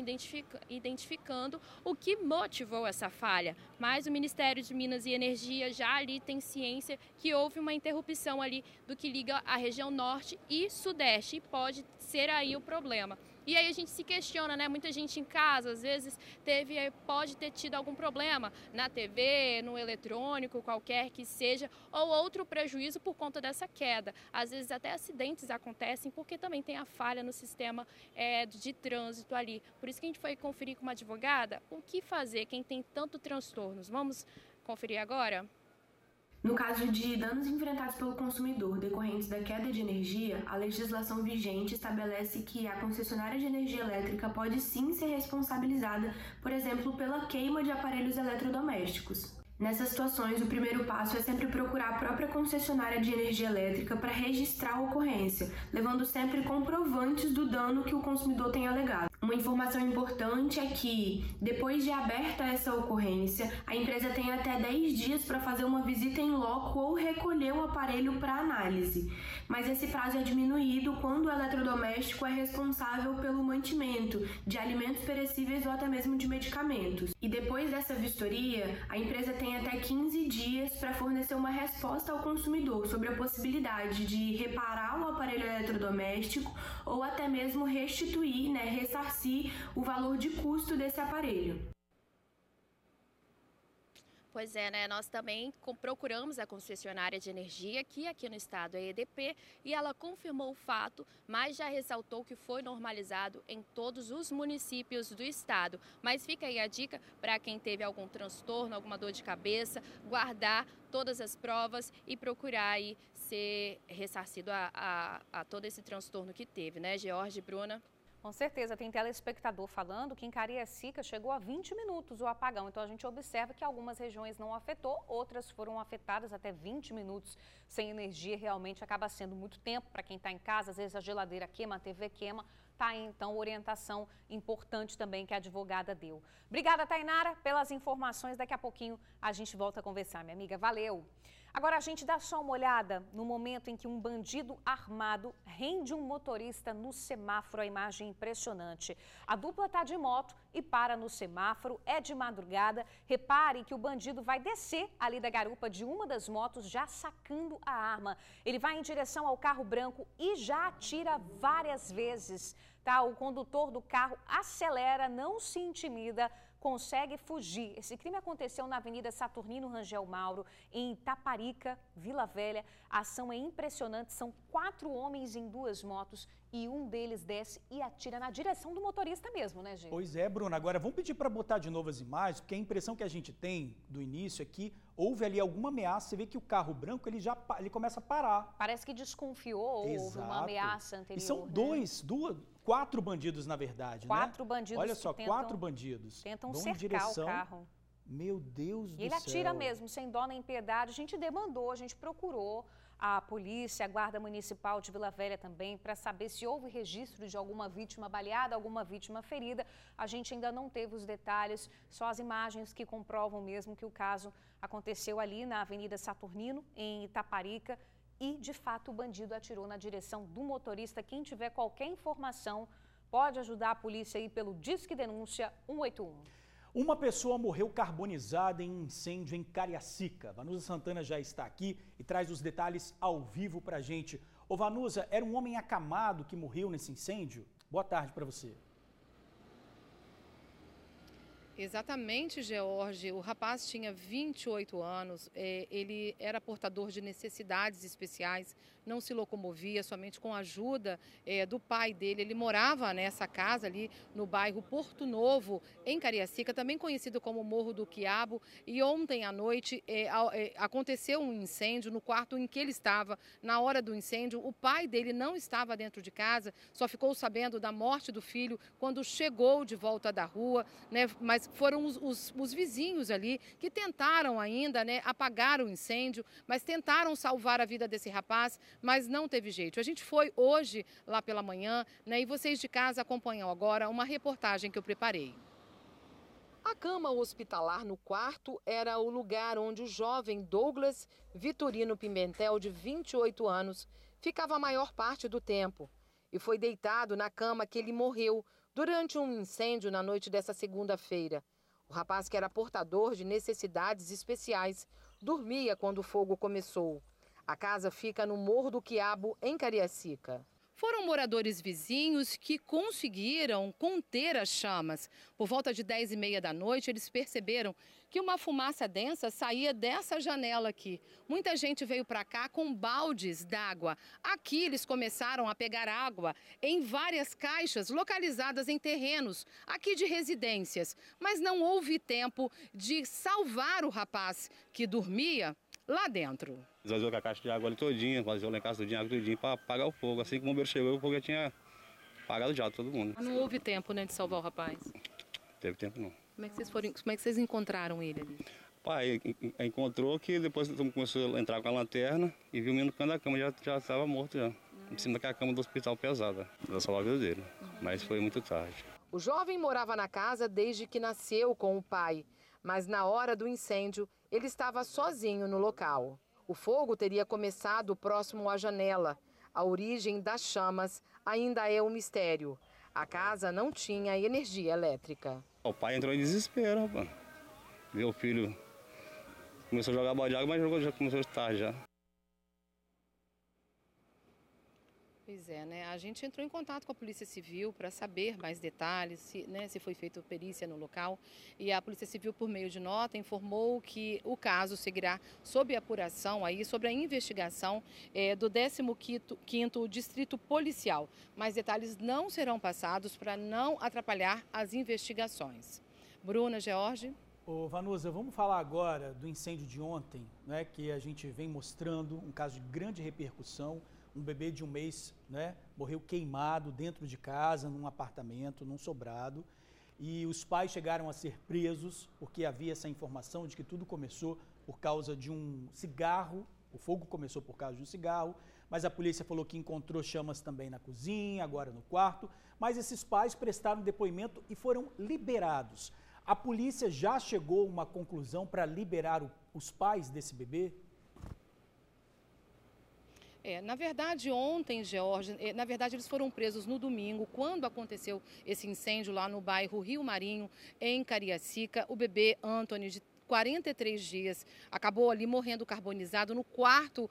Speaker 5: identificando o que motivou essa falha. Mas o Ministério de Minas e Energia já ali tem ciência que houve uma interrupção ali do que liga a região norte e sudeste, e pode ser aí o problema. E aí a gente se questiona, né? Muita gente em casa, às vezes, pode ter tido algum problema na TV, no eletrônico, qualquer que seja, ou outro prejuízo por conta dessa queda. Às vezes até acidentes acontecem porque também tem a falha no sistema de trânsito ali. Por isso que a gente foi conferir com uma advogada o que fazer, quem tem tanto transtornos. Vamos conferir agora?
Speaker 11: No caso de danos enfrentados pelo consumidor decorrentes da queda de energia, a legislação vigente estabelece que a concessionária de energia elétrica pode sim ser responsabilizada, por exemplo, pela queima de aparelhos eletrodomésticos. Nessas situações, o primeiro passo é sempre procurar a própria concessionária de energia elétrica para registrar a ocorrência, levando sempre comprovantes do dano que o consumidor tem alegado. Uma informação importante é que, depois de aberta essa ocorrência, a empresa tem até 10 dias para fazer uma visita em loco ou recolher o aparelho para análise. Mas esse prazo é diminuído quando o eletrodoméstico é responsável pelo mantimento de alimentos perecíveis ou até mesmo de medicamentos. E depois dessa vistoria, a empresa tem até 15 dias para fornecer uma resposta ao consumidor sobre a possibilidade de reparar o aparelho eletrodoméstico ou até mesmo restituir, ressarcir o valor de custo desse aparelho.
Speaker 5: Pois é, né? Nós também procuramos a concessionária de energia, que aqui no estado é EDP, e ela confirmou o fato, mas já ressaltou que foi normalizado em todos os municípios do estado. Mas fica aí a dica para quem teve algum transtorno, alguma dor de cabeça, guardar todas as provas e procurar aí ser ressarcido a todo esse transtorno que teve, né, George e Bruna?
Speaker 1: Com certeza, tem telespectador falando que em Cariacica chegou a 20 minutos o apagão. Então a gente observa que algumas regiões não afetou, outras foram afetadas até 20 minutos sem energia. Realmente acaba sendo muito tempo para quem está em casa, às vezes a geladeira queima, a TV queima. Tá aí, então, orientação importante também que a advogada deu. Obrigada, Tainara, pelas informações. Daqui a pouquinho a gente volta a conversar, minha amiga. Valeu! Agora a gente dá só uma olhada no momento em que um bandido armado rende um motorista no semáforo. A imagem impressionante. A dupla está de moto e para no semáforo, é de madrugada. Repare que o bandido vai descer ali da garupa de uma das motos, já sacando a arma. Ele vai em direção ao carro branco e já atira várias vezes. Tá? O condutor do carro acelera, não se intimida, consegue fugir. Esse crime aconteceu na Avenida Saturnino Rangel Mauro, em Itaparica, Vila Velha. A ação é impressionante, são 4 homens em 2 motos e um deles desce e atira na direção do motorista mesmo, né, gente?
Speaker 2: Pois é, Bruna. Agora, vamos pedir para botar de novo as imagens, porque a impressão que a gente tem do início é que houve ali alguma ameaça. Você vê que o carro branco, ele começa a parar.
Speaker 1: Parece que desconfiou, houve uma ameaça anterior.
Speaker 2: E são 4 bandidos, na verdade,
Speaker 1: 4 bandidos.
Speaker 2: Olha só, 4 bandidos.
Speaker 1: Tentam cercar o carro.
Speaker 2: Meu Deus do céu.
Speaker 1: E ele atira mesmo, sem dó nem piedade. A gente demandou, a gente procurou a polícia, a Guarda Municipal de Vila Velha também, para saber se houve registro de alguma vítima baleada, alguma vítima ferida. A gente ainda não teve os detalhes, só as imagens que comprovam mesmo que o caso aconteceu ali na Avenida Saturnino, em Itaparica. E, de fato, o bandido atirou na direção do motorista. Quem tiver qualquer informação pode ajudar a polícia aí pelo Disque Denúncia 181.
Speaker 2: Uma pessoa morreu carbonizada em um incêndio em Cariacica. Vanusa Santana já está aqui e traz os detalhes ao vivo para a gente. Ô Vanusa, era um homem acamado que morreu nesse incêndio? Boa tarde para você.
Speaker 6: Exatamente, George. O rapaz tinha 28 anos, ele era portador de necessidades especiais, não se locomovia, somente com a ajuda do pai dele. Ele morava nessa casa ali no bairro Porto Novo, em Cariacica, também conhecido como Morro do Quiabo. E ontem à noite aconteceu um incêndio no quarto em que ele estava. Na hora do incêndio, o pai dele não estava dentro de casa, só ficou sabendo da morte do filho quando chegou de volta da rua, né? Mas foram os vizinhos ali que tentaram ainda, apagar o incêndio, mas tentaram salvar a vida desse rapaz, mas não teve jeito. A gente foi hoje lá pela manhã, e vocês de casa acompanham agora uma reportagem que eu preparei. A cama hospitalar no quarto era o lugar onde o jovem Douglas Vitorino Pimentel, de 28 anos, ficava a maior parte do tempo. E foi deitado na cama que ele morreu, durante um incêndio na noite dessa segunda-feira. O rapaz, que era portador de necessidades especiais, dormia quando o fogo começou. A casa fica no Morro do Quiabo, em Cariacica. Foram moradores vizinhos que conseguiram conter as chamas. Por volta de 10h30 da noite, eles perceberam que uma fumaça densa saía dessa janela aqui. Muita gente veio para cá com baldes d'água. Aqui eles começaram a pegar água em várias caixas localizadas em terrenos aqui de residências. Mas não houve tempo de salvar o rapaz que dormia lá dentro.
Speaker 12: Esvaziou com a caixa de água ali todinha, esvaziou lá em casa todinha para apagar o fogo. Assim que o bombeiro chegou, o fogo já tinha apagado já todo mundo.
Speaker 6: Não houve tempo, né, de salvar o rapaz?
Speaker 12: Teve tempo não.
Speaker 6: Como é que vocês encontraram ele ali?
Speaker 12: Pai, encontrou que depois começou a entrar com a lanterna e viu o menino no canto da cama, já estava morto já. Em cima daquela cama do hospital pesada, da salvar a vida dele. Mas foi muito tarde.
Speaker 6: O jovem morava na casa desde que nasceu com o pai, mas na hora do incêndio ele estava sozinho no local. O fogo teria começado próximo à janela. A origem das chamas ainda é um mistério. A casa não tinha energia elétrica.
Speaker 12: O pai entrou em desespero, rapaz. Viu o filho, começou a jogar balde de água, mas já começou tarde já.
Speaker 6: Pois é, né? A gente entrou em contato com a Polícia Civil para saber mais detalhes, se foi feita perícia no local. E a Polícia Civil, por meio de nota, informou que o caso seguirá sob apuração, aí, sobre a investigação do 15º Distrito Policial. Mais detalhes não serão passados para não atrapalhar as investigações. Bruna, George.
Speaker 2: Ô, Vanusa, vamos falar agora do incêndio de ontem, né, que a gente vem mostrando, um caso de grande repercussão. Um bebê de 1 mês, né, morreu queimado dentro de casa, num apartamento, num sobrado. E os pais chegaram a ser presos porque havia essa informação de que tudo começou por causa de um cigarro. O fogo começou por causa de um cigarro, mas a polícia falou que encontrou chamas também na cozinha, agora no quarto. Mas esses pais prestaram depoimento e foram liberados. A polícia já chegou a uma conclusão para liberar os pais desse bebê?
Speaker 6: Na verdade, ontem, George, eles foram presos no domingo, quando aconteceu esse incêndio lá no bairro Rio Marinho, em Cariacica. O bebê Anthony, de 43 dias, acabou ali morrendo carbonizado no quarto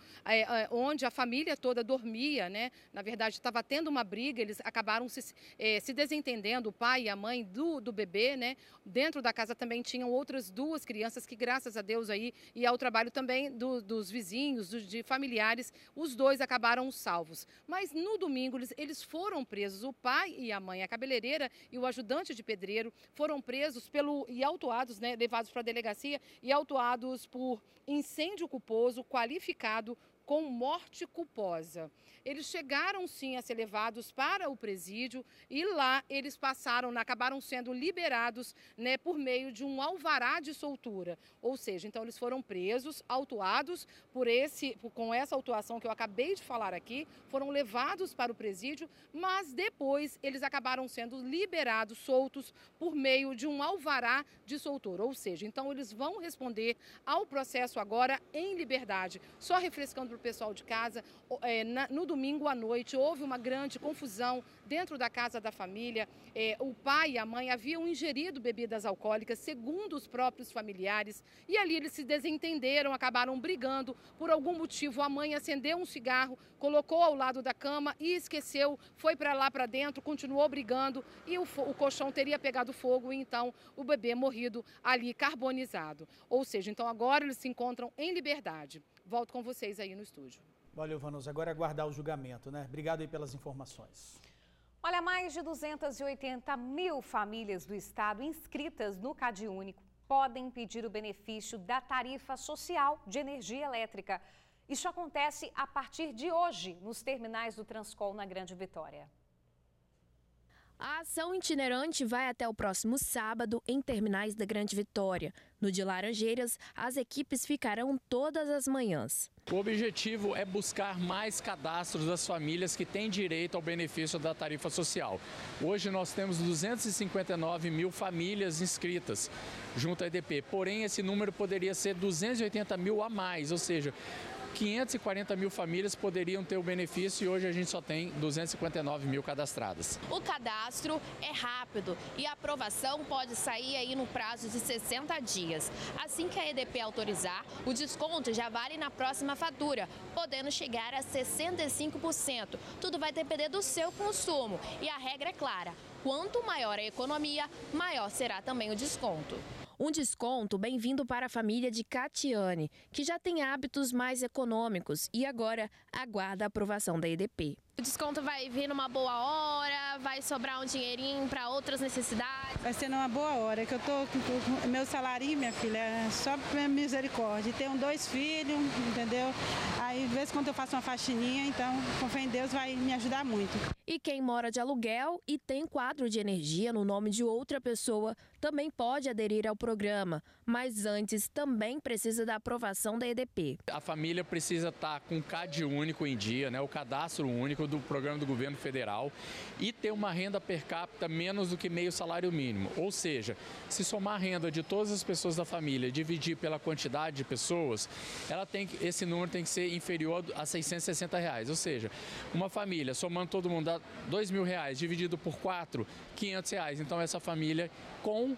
Speaker 6: onde a família toda dormia, né? Na verdade, estava tendo uma briga, eles acabaram se desentendendo, o pai e a mãe do bebê, né? Dentro da casa também tinham outras 2 crianças que, graças a Deus, aí, e ao trabalho também dos vizinhos, de familiares, os 2 acabaram salvos. Mas no domingo eles foram presos, o pai e a mãe, a cabeleireira e o ajudante de pedreiro foram presos e autuados, né? Levados para a delegacia e autuados por incêndio culposo qualificado com morte culposa. Eles chegaram sim a ser levados para o presídio e lá eles acabaram sendo liberados, né, por meio de um alvará de soltura. Ou seja, então eles foram presos, autuados com essa autuação que eu acabei de falar aqui, foram levados para o presídio, mas depois eles acabaram sendo liberados, soltos, por meio de um alvará de soltura. Ou seja, então eles vão responder ao processo agora em liberdade. Só refrescando para o pessoal de casa, no domingo à noite houve uma grande confusão dentro da casa da família. O pai e a mãe haviam ingerido bebidas alcoólicas, segundo os próprios familiares, e ali eles se desentenderam, acabaram brigando. Por algum motivo, a mãe acendeu um cigarro, colocou ao lado da cama e esqueceu, foi para lá para dentro, continuou brigando e o colchão teria pegado fogo e então o bebê morrido ali carbonizado. Ou seja, então agora eles se encontram em liberdade. Volto com vocês aí no estúdio.
Speaker 2: Valeu, Vanusa. Agora é aguardar o julgamento, né? Obrigado aí pelas informações.
Speaker 1: Olha, mais de 280 mil famílias do estado inscritas no CadÚnico podem pedir o benefício da tarifa social de energia elétrica. Isso acontece a partir de hoje nos terminais do Transcol na Grande Vitória.
Speaker 13: A ação itinerante vai até o próximo sábado em terminais da Grande Vitória. No de Laranjeiras, as equipes ficarão todas as manhãs.
Speaker 14: O objetivo é buscar mais cadastros das famílias que têm direito ao benefício da tarifa social. Hoje nós temos 259 mil famílias inscritas junto à EDP, porém esse número poderia ser 280 mil a mais, ou seja, 540 mil famílias poderiam ter o benefício e hoje a gente só tem 259 mil cadastradas.
Speaker 5: O cadastro é rápido e a aprovação pode sair aí no prazo de 60 dias. Assim que a EDP autorizar, o desconto já vale na próxima fatura, podendo chegar a 65%. Tudo vai depender do seu consumo e a regra é clara: quanto maior a economia, maior será também o desconto.
Speaker 13: Um desconto bem-vindo para a família de Catiane, que já tem hábitos mais econômicos e agora aguarda a aprovação da EDP.
Speaker 5: O desconto vai vir numa boa hora, vai sobrar um dinheirinho para outras necessidades?
Speaker 15: Vai ser numa boa hora, que eu tô com meu salário, minha filha, é só misericórdia. Tenho 2 filhos, entendeu? Aí, de vez em quando eu faço uma faxininha, então, com fé em Deus, vai me ajudar muito.
Speaker 13: E quem mora de aluguel e tem quadro de energia no nome de outra pessoa também pode aderir ao programa, mas antes também precisa da aprovação da EDP.
Speaker 14: A família precisa estar com o CAD único em dia, né, o cadastro único do programa do governo federal, e ter uma renda per capita menos do que meio salário mínimo. Ou seja, se somar a renda de todas as pessoas da família e dividir pela quantidade de pessoas, esse número tem que ser inferior a R$660. Ou seja, uma família somando todo mundo dá R$2.000 dividido por 4, R$500. Então essa família com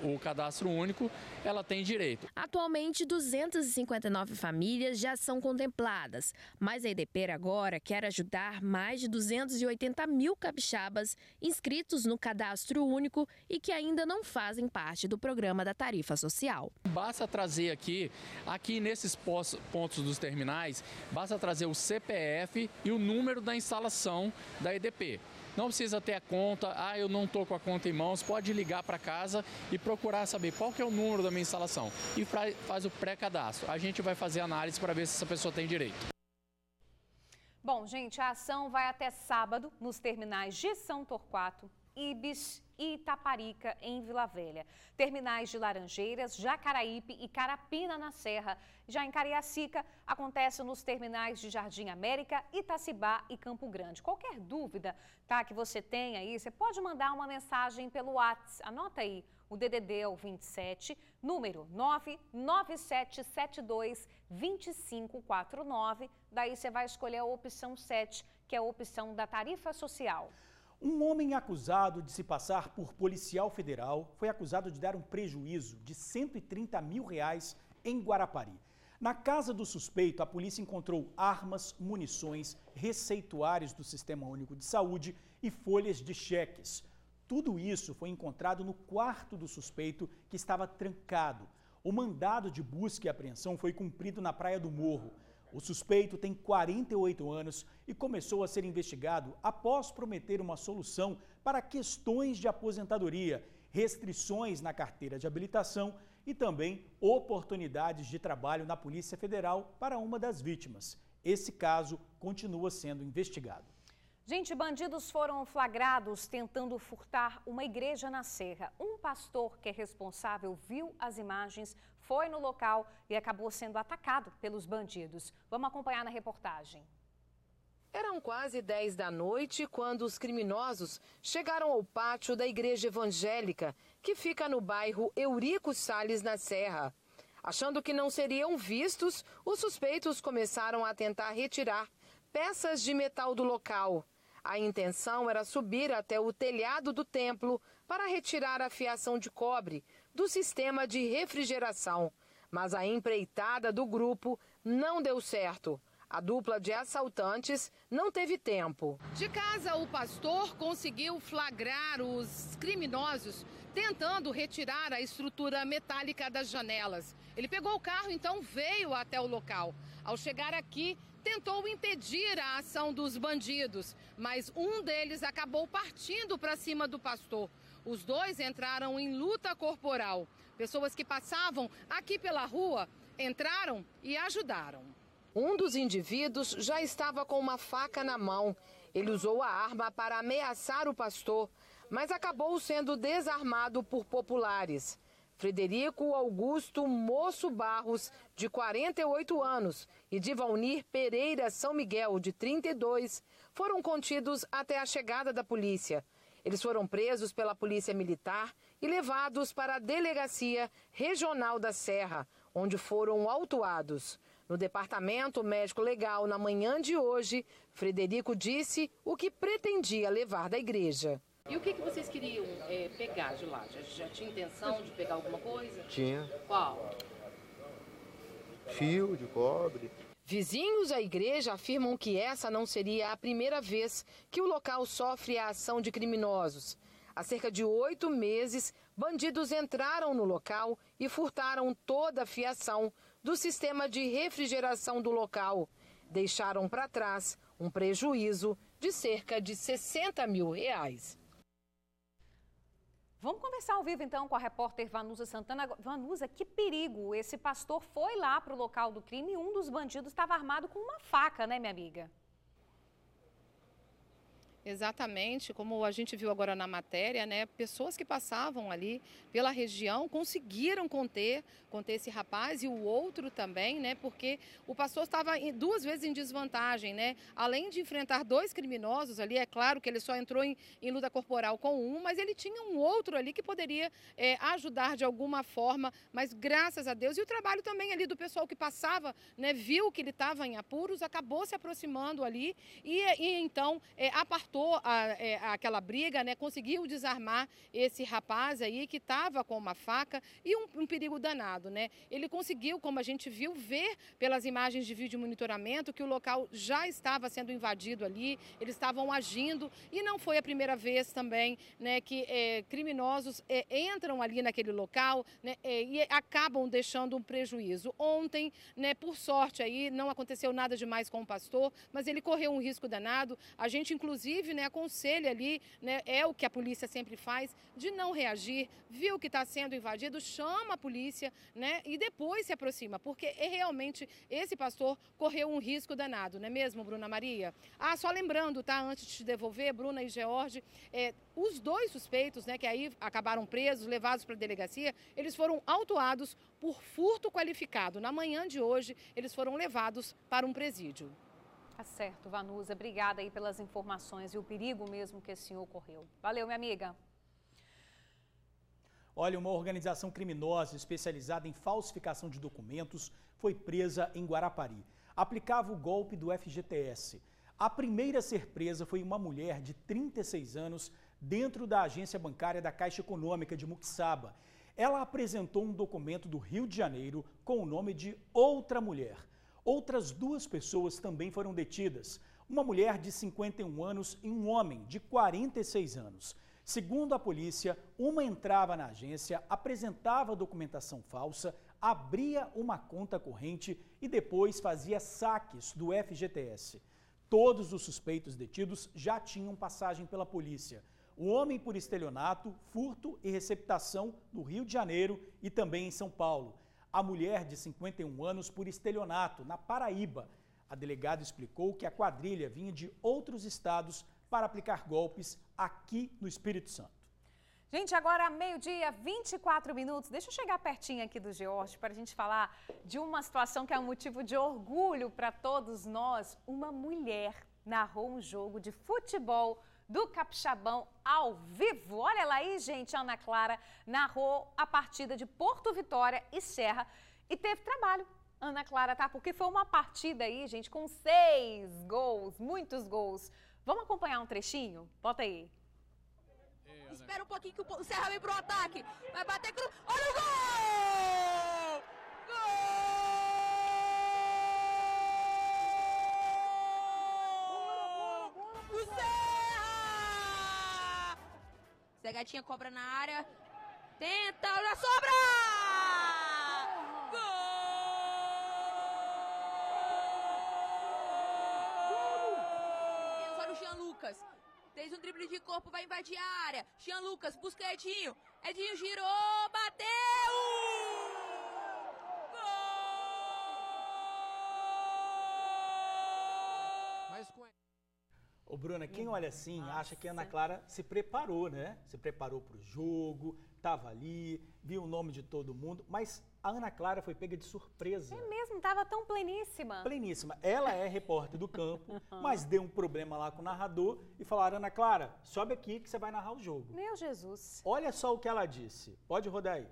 Speaker 14: o cadastro único, ela tem direito.
Speaker 13: Atualmente, 259 famílias já são contempladas, mas a EDP agora quer ajudar mais de 280 mil capixabas inscritos no cadastro único e que ainda não fazem parte do programa da tarifa social.
Speaker 14: Basta trazer aqui nesses pontos dos terminais, basta trazer o CPF e o número da instalação da EDP. Não precisa ter a conta, eu não estou com a conta em mãos, pode ligar para casa e procurar saber qual que é o número da minha instalação e faz o pré-cadastro. A gente vai fazer análise para ver se essa pessoa tem direito.
Speaker 1: Bom, gente, a ação vai até sábado nos terminais de São Torquato, Ibis e Itaparica, em Vila Velha. Terminais de Laranjeiras, Jacaraípe e Carapina, na Serra. Já em Cariacica, acontece nos terminais de Jardim América, Itacibá e Campo Grande. Qualquer dúvida que você tenha aí, você pode mandar uma mensagem pelo WhatsApp. Anota aí, o DDD é o 27, número 997722549. Daí você vai escolher a opção 7, que é a opção da tarifa social.
Speaker 2: Um homem acusado de se passar por policial federal foi acusado de dar um prejuízo de R$130 mil em Guarapari. Na casa do suspeito, a polícia encontrou armas, munições, receituários do Sistema Único de Saúde e folhas de cheques. Tudo isso foi encontrado no quarto do suspeito, que estava trancado. O mandado de busca e apreensão foi cumprido na Praia do Morro. O suspeito tem 48 anos e começou a ser investigado após prometer uma solução para questões de aposentadoria, restrições na carteira de habilitação e também oportunidades de trabalho na Polícia Federal para uma das vítimas. Esse caso continua sendo investigado.
Speaker 1: Gente, bandidos foram flagrados tentando furtar uma igreja na Serra. Um pastor que é responsável viu as imagens, foi no local e acabou sendo atacado pelos bandidos. Vamos acompanhar na reportagem.
Speaker 16: Eram quase 10 da noite quando os criminosos chegaram ao pátio da igreja evangélica, que fica no bairro Eurico Salles, na Serra. Achando que não seriam vistos, os suspeitos começaram a tentar retirar peças de metal do local. A intenção era subir até o telhado do templo para retirar a fiação de cobre do sistema de refrigeração. Mas a empreitada do grupo não deu certo. A dupla de assaltantes não teve tempo.
Speaker 6: De casa, o pastor conseguiu flagrar os criminosos tentando retirar a estrutura metálica das janelas. Ele pegou o carro, então veio até o local. Ao chegar aqui, tentou impedir a ação dos bandidos, mas um deles acabou partindo para cima do pastor. Os dois entraram em luta corporal. Pessoas que passavam aqui pela rua entraram e ajudaram.
Speaker 16: Um dos indivíduos já estava com uma faca na mão. Ele usou a arma para ameaçar o pastor, mas acabou sendo desarmado por populares. Frederico Augusto Moço Barros, de 48 anos, e Divalnir Pereira São Miguel, de 32, foram contidos até a chegada da polícia. Eles foram presos pela Polícia Militar e levados para a Delegacia Regional da Serra, onde foram autuados. No departamento médico legal, na manhã de hoje, Frederico disse o que pretendia levar da igreja.
Speaker 6: E o que vocês queriam pegar de lá? Já tinha intenção de pegar alguma coisa?
Speaker 17: Tinha.
Speaker 6: Qual?
Speaker 17: Fio de cobre.
Speaker 16: Vizinhos da igreja afirmam que essa não seria a primeira vez que o local sofre a ação de criminosos. Há cerca de 8 meses, bandidos entraram no local e furtaram toda a fiação do sistema de refrigeração do local. Deixaram para trás um prejuízo de cerca de R$60 mil.
Speaker 1: Vamos conversar ao vivo, então, com a repórter Vanusa Santana. Vanusa, que perigo! Esse pastor foi lá para o local do crime e um dos bandidos estava armado com uma faca, né, minha amiga?
Speaker 6: Exatamente, como a gente viu agora na matéria, né? Pessoas que passavam ali pela região conseguiram conter esse rapaz e o outro também, né? Porque o pastor estava 2 vezes em desvantagem, né? Além de enfrentar 2 criminosos ali, é claro que ele só entrou em luta corporal com um, mas ele tinha um outro ali que poderia ajudar de alguma forma, mas graças a Deus, e o trabalho também ali do pessoal que passava, né? Viu que ele estava em apuros, acabou se aproximando ali e então apartou aquela briga, né? Conseguiu desarmar esse rapaz aí que estava com uma faca e um perigo danado, né? Ele conseguiu, como a gente viu, ver pelas imagens de vídeo monitoramento que o local já estava sendo invadido ali, eles estavam agindo e não foi a primeira vez também, né, que criminosos entram ali naquele local, né, e acabam deixando um prejuízo. Ontem, né, por sorte aí, não aconteceu nada demais com o pastor, mas ele correu um risco danado. A gente, inclusive, né, aconselha ali, né, é o que a polícia sempre faz, de não reagir, viu que está sendo invadido, chama a polícia, né, e depois se aproxima, porque realmente esse pastor correu um risco danado, não é mesmo, Bruna Maria? Só lembrando, tá, antes de te devolver, Bruna e George, os 2 suspeitos, né, que aí acabaram presos, levados para a delegacia, eles foram autuados por furto qualificado. Na manhã de hoje, eles foram levados para um presídio.
Speaker 1: Tá certo, Vanusa. Obrigada aí pelas informações e o perigo mesmo que esse senhor correu. Valeu, minha amiga.
Speaker 2: Olha, uma organização criminosa especializada em falsificação de documentos foi presa em Guarapari. Aplicava o golpe do FGTS. A primeira a ser presa foi uma mulher de 36 anos dentro da agência bancária da Caixa Econômica de Muquissaba. Ela apresentou um documento do Rio de Janeiro com o nome de outra mulher. Outras 2 pessoas também foram detidas, uma mulher de 51 anos e um homem de 46 anos. Segundo a polícia, uma entrava na agência, apresentava documentação falsa, abria uma conta corrente e depois fazia saques do FGTS. Todos os suspeitos detidos já tinham passagem pela polícia. O homem por estelionato, furto e receptação no Rio de Janeiro e também em São Paulo. A mulher de 51 anos por estelionato, na Paraíba. A delegada explicou que a quadrilha vinha de outros estados para aplicar golpes aqui no Espírito Santo.
Speaker 1: Gente, agora meio-dia, 24 minutos. Deixa eu chegar pertinho aqui do George para a gente falar de uma situação que é um motivo de orgulho para todos nós. Uma mulher narrou um jogo de futebol do Capixabão ao vivo. Olha lá aí, gente, a Ana Clara narrou a partida de Porto Vitória e Serra e teve trabalho, Ana Clara, tá? Porque foi uma partida aí, gente, com 6 gols, muitos gols. Vamos acompanhar um trechinho? Bota aí.
Speaker 18: Espera um pouquinho que o Serra vem pro ataque. Vai bater cru. Olha o gol! Gol! O Serra! Zé Gatinha cobra na área. Tenta, olha a sobra! Gol! Olha o Jean Lucas. Fez um drible de corpo, vai invadir a área. Jean Lucas, busca Edinho. Edinho girou, bateu!
Speaker 2: Gol! Ô Bruna, quem olha assim acha que a Ana Clara se preparou, né? Se preparou para o jogo, estava ali, viu o nome de todo mundo, mas a Ana Clara foi pega de surpresa.
Speaker 1: É mesmo, estava tão pleníssima.
Speaker 2: Pleníssima. Ela é repórter do campo, mas deu um problema lá com o narrador e falaram, Ana Clara, sobe aqui que você vai narrar o jogo.
Speaker 1: Meu Jesus.
Speaker 2: Olha só o que ela disse. Pode rodar aí.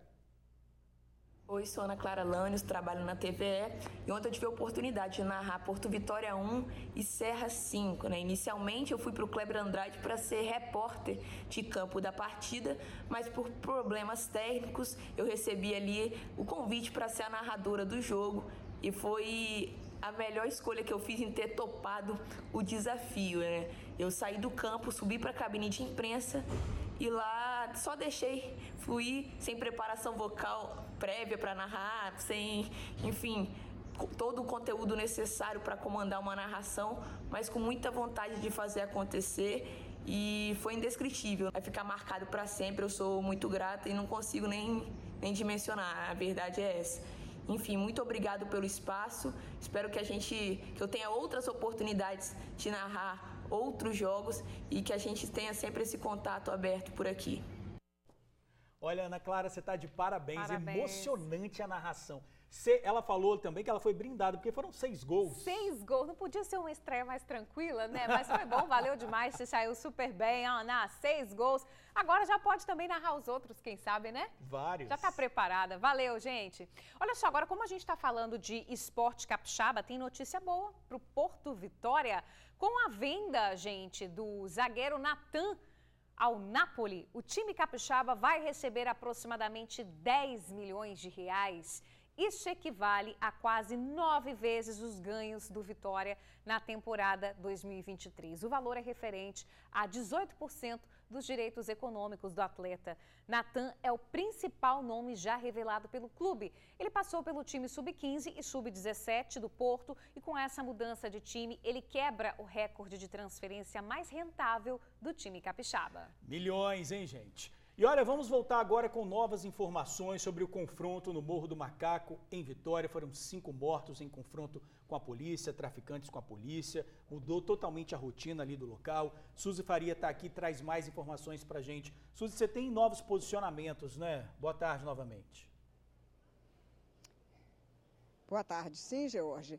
Speaker 17: Oi, sou Ana Clara Lânios, trabalho na TVE e ontem eu tive a oportunidade de narrar Porto Vitória 1 e Serra 5. Inicialmente eu fui para o Kleber Andrade para ser repórter de campo da partida, mas por problemas técnicos eu recebi ali o convite para ser a narradora do jogo e foi a melhor escolha que eu fiz em ter topado o desafio. Eu saí do campo, subi para a cabine de imprensa e lá só deixei fluir, sem preparação vocal prévia para narrar, sem, enfim, todo o conteúdo necessário para comandar uma narração, mas com muita vontade de fazer acontecer e foi indescritível. Vai ficar marcado para sempre, eu sou muito grata e não consigo nem dimensionar, a verdade é essa. Enfim, muito obrigado pelo espaço, espero que eu tenha outras oportunidades de narrar outros jogos e que a gente tenha sempre esse contato aberto por aqui.
Speaker 2: Olha, Ana Clara, você está de parabéns. Emocionante a narração. Ela falou também que ela foi brindada, porque foram 6 gols.
Speaker 1: 6 gols, não podia ser uma estreia mais tranquila, né? Mas foi bom, valeu demais, você saiu super bem, Ana, 6 gols. Agora já pode também narrar os outros, quem sabe, né?
Speaker 2: Vários.
Speaker 1: Já está preparada, valeu, gente. Olha só, agora como a gente está falando de esporte capixaba, tem notícia boa para o Porto Vitória. Com a venda, gente, do zagueiro Natan ao Napoli, o time capixaba vai receber aproximadamente 10 milhões de reais. Isso equivale a quase 9 vezes os ganhos do Vitória na temporada 2023. O valor é referente a 18% dos direitos econômicos do atleta. Natan é o principal nome já revelado pelo clube. Ele passou pelo time sub-15 e sub-17 do Porto e com essa mudança de time, ele quebra o recorde de transferência mais rentável do time capixaba.
Speaker 2: Milhões, hein, gente? E olha, vamos voltar agora com novas informações sobre o confronto no Morro do Macaco, em Vitória. Foram 5 mortos em confronto com a polícia, traficantes com a polícia. Mudou totalmente a rotina ali do local. Suzy Faria está aqui, traz mais informações para a gente. Suzy, você tem novos posicionamentos, né? Boa tarde novamente.
Speaker 3: Boa tarde. Sim, George.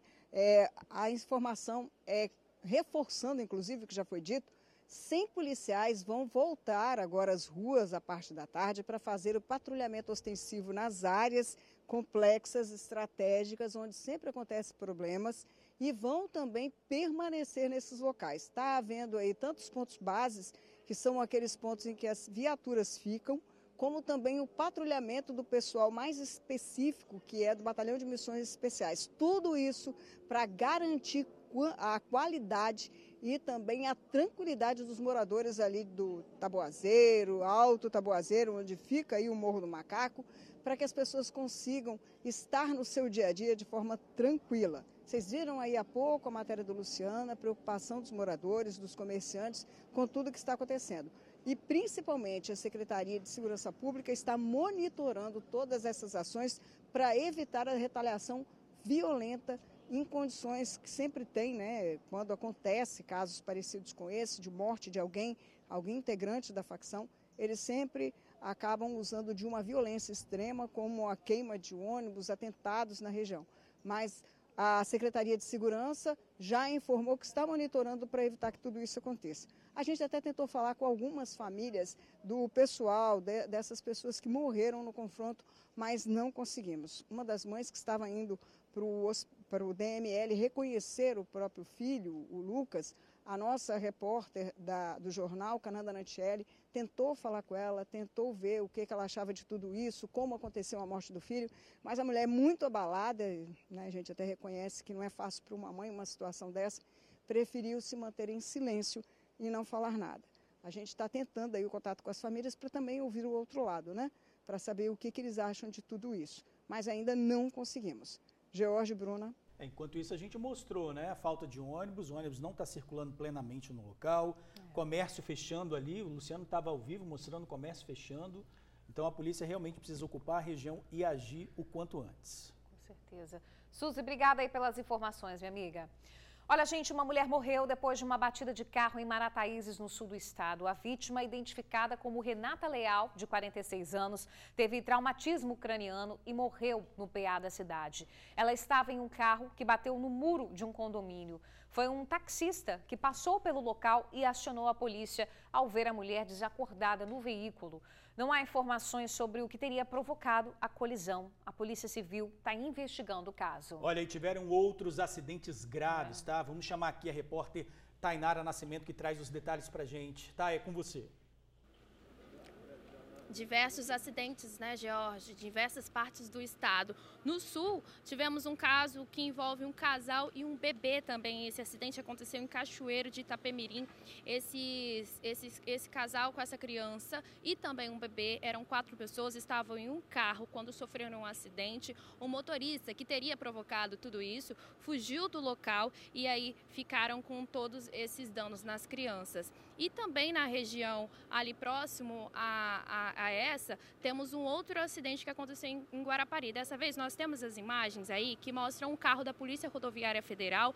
Speaker 3: A informação é reforçando, inclusive, o que já foi dito, 100 policiais vão voltar agora às ruas à parte da tarde para fazer o patrulhamento ostensivo nas áreas complexas, estratégicas, onde sempre acontecem problemas e vão também permanecer nesses locais. Está havendo aí tantos pontos bases, que são aqueles pontos em que as viaturas ficam, como também o patrulhamento do pessoal mais específico, que é do Batalhão de Missões Especiais. Tudo isso para garantir a qualidade e também a tranquilidade dos moradores ali do Taboazeiro, Alto Taboazeiro, onde fica aí o Morro do Macaco, para que as pessoas consigam estar no seu dia a dia de forma tranquila. Vocês viram aí há pouco a matéria do Luciano, a preocupação dos moradores, dos comerciantes, com tudo que está acontecendo. E principalmente a Secretaria de Segurança Pública está monitorando todas essas ações para evitar a retaliação violenta em condições que sempre tem, né? Quando acontece casos parecidos com esse, de morte de alguém integrante da facção, eles sempre acabam usando de uma violência extrema, como a queima de ônibus, atentados na região. Mas a Secretaria de Segurança já informou que está monitorando para evitar que tudo isso aconteça. A gente até tentou falar com algumas famílias do pessoal, dessas pessoas que morreram no confronto, mas não conseguimos. Uma das mães que estava indo para o DML reconhecer o próprio filho, o Lucas, a nossa repórter do jornal, Cananda Nantielli, tentou falar com ela, tentou ver o que ela achava de tudo isso, como aconteceu a morte do filho, mas a mulher é muito abalada, né, a gente até reconhece que não é fácil para uma mãe uma situação dessa, preferiu se manter em silêncio e não falar nada. A gente está tentando aí o contato com as famílias para também ouvir o outro lado, né, para saber o que eles acham de tudo isso, mas ainda não conseguimos. George, Bruna.
Speaker 2: Enquanto isso, a gente mostrou, né, a falta de ônibus, o ônibus não está circulando plenamente no local, comércio fechando ali, o Luciano estava ao vivo mostrando o comércio fechando, então a polícia realmente precisa ocupar a região e agir o quanto antes.
Speaker 1: Com certeza. Suzy, obrigada aí pelas informações, minha amiga. Olha, gente, uma mulher morreu depois de uma batida de carro em Marataízes, no sul do estado. A vítima, identificada como Renata Leal, de 46 anos, teve traumatismo craniano e morreu no PA da cidade. Ela estava em um carro que bateu no muro de um condomínio. Foi um taxista que passou pelo local e acionou a polícia ao ver a mulher desacordada no veículo. Não há informações sobre o que teria provocado a colisão. A Polícia Civil está investigando o caso.
Speaker 2: Olha, e tiveram outros acidentes graves, tá? Vamos chamar aqui a repórter Tainara Nascimento, que traz os detalhes pra gente. Tá, é com você.
Speaker 5: Diversos acidentes, né, George, diversas partes do estado. No sul, tivemos um caso que envolve um casal e um bebê também. Esse acidente aconteceu em Cachoeiro de Itapemirim. Esse casal com essa criança e também um bebê, eram 4 pessoas, estavam em um carro quando sofreram um acidente. O motorista, que teria provocado tudo isso, fugiu do local e aí ficaram com todos esses danos nas crianças. E também na região ali próximo a essa, temos um outro acidente que aconteceu em Guarapari. Dessa vez nós temos as imagens aí que mostram um carro da Polícia Rodoviária Federal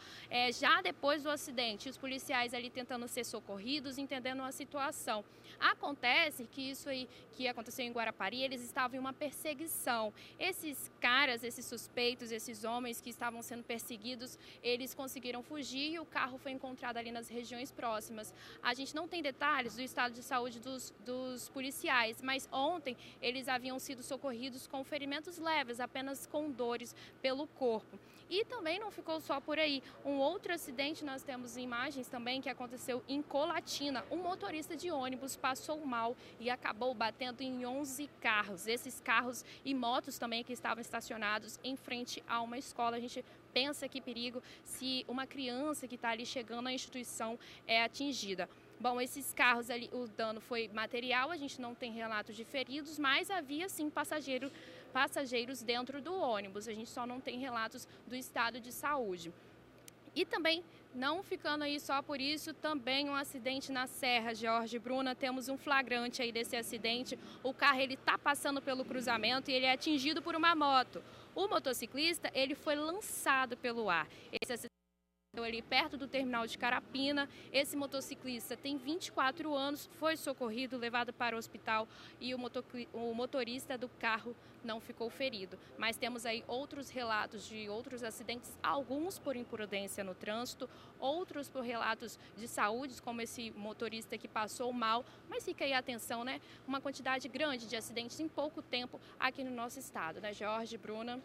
Speaker 5: já depois do acidente, os policiais ali tentando ser socorridos, entendendo a situação. Acontece que isso aí que aconteceu em Guarapari, eles estavam em uma perseguição. Esses caras, esses suspeitos, esses homens que estavam sendo perseguidos, eles conseguiram fugir e o carro foi encontrado ali nas regiões próximas. A gente não tem detalhes do estado de saúde dos policiais, mas ontem eles haviam sido socorridos com ferimentos leves, apenas com dores pelo corpo. E também não ficou só por aí. Um outro acidente, nós temos imagens também que aconteceu em Colatina. Um motorista de ônibus passou mal e acabou batendo em 11 carros. Esses carros e motos também que estavam estacionados em frente a uma escola. A gente pensa que perigo se uma criança que está ali chegando à instituição é atingida. Bom, esses carros ali, o dano foi material, a gente não tem relatos de feridos, mas havia sim passageiros dentro do ônibus. A gente só não tem relatos do estado de saúde. E também, não ficando aí só por isso, também um acidente na Serra, George, Bruna, temos um flagrante aí desse acidente. O carro, ele está passando pelo cruzamento e ele é atingido por uma moto. O motociclista, ele foi lançado pelo ar. Esse acidente ali perto do terminal de Carapina. Esse motociclista tem 24 anos, foi socorrido, levado para o hospital e o motorista do carro não ficou ferido. Mas temos aí outros relatos de outros acidentes, alguns por imprudência no trânsito, outros por relatos de saúde, como esse motorista que passou mal. Mas fica aí a atenção, né? Uma quantidade grande de acidentes em pouco tempo aqui no nosso estado, né, George, Bruna?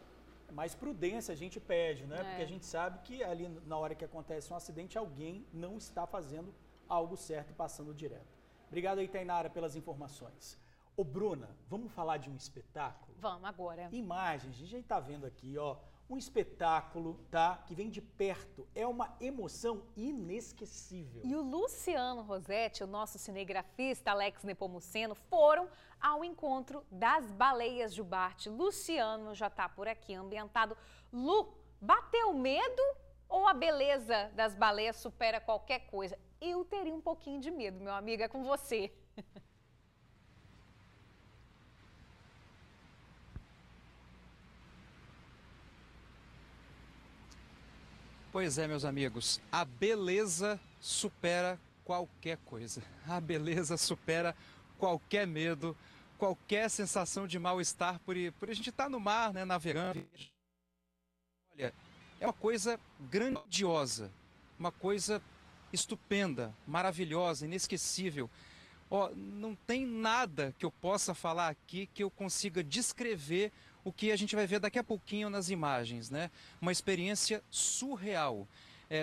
Speaker 2: Mais prudência a gente pede, né? Porque a gente sabe que ali na hora que acontece um acidente, alguém não está fazendo algo certo e passando direto. Obrigado aí, Tainara, pelas informações. Ô, Bruna, vamos falar de um espetáculo?
Speaker 1: Vamos agora.
Speaker 2: Imagens, a gente já está vendo aqui, ó, um espetáculo, tá? Que vem de perto. É uma emoção inesquecível.
Speaker 1: E o Luciano Rossetti, o nosso cinegrafista, Alex Nepomuceno, foram ao encontro das baleias de Jubarte. Luciano já está por aqui, ambientado. Lu, bateu medo ou a beleza das baleias supera qualquer coisa? Eu teria um pouquinho de medo, meu amigo, é com você.
Speaker 4: Pois é, meus amigos, a beleza supera qualquer coisa. A beleza supera qualquer medo, qualquer sensação de mal-estar por a gente estar no mar, né, navegando. Olha, é uma coisa grandiosa, uma coisa estupenda, maravilhosa, inesquecível. Não tem nada que eu possa falar aqui que eu consiga descrever o que a gente vai ver daqui a pouquinho nas imagens, né? Uma experiência surreal.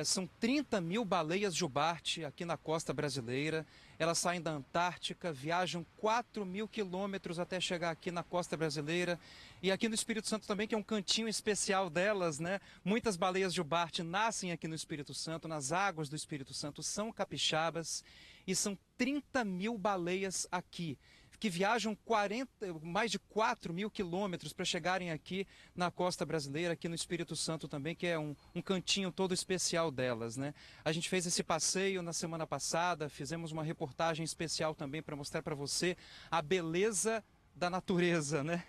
Speaker 4: São 30 mil baleias Jubarte aqui na costa brasileira. Elas saem da Antártica, viajam 4 mil quilômetros até chegar aqui na costa brasileira. E aqui no Espírito Santo também, que é um cantinho especial delas, né? Muitas baleias Jubarte nascem aqui no Espírito Santo, nas águas do Espírito Santo, são capixabas. E são 30 mil baleias aqui, que viajam mais de 4 mil quilômetros para chegarem aqui na costa brasileira, aqui no Espírito Santo também, que é um cantinho todo especial delas, né? A gente fez esse passeio na semana passada, fizemos uma reportagem especial também para mostrar para você a beleza da natureza, né?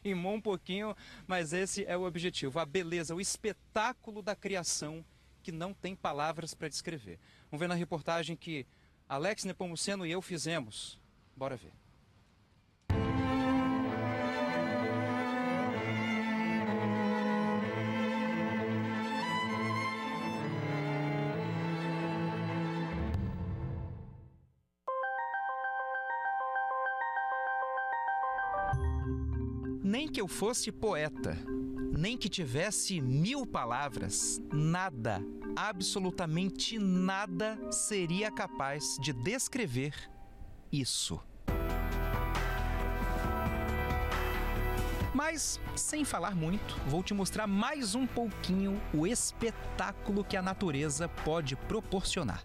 Speaker 4: Rimou um pouquinho, mas esse é o objetivo, a beleza, o espetáculo da criação que não tem palavras para descrever. Vamos ver na reportagem que Alex Nepomuceno e eu fizemos. Bora ver. Nem que eu fosse poeta, nem que tivesse 1000 palavras, nada, absolutamente nada seria capaz de descrever isso. Mas, sem falar muito, vou te mostrar mais um pouquinho o espetáculo que a natureza pode proporcionar.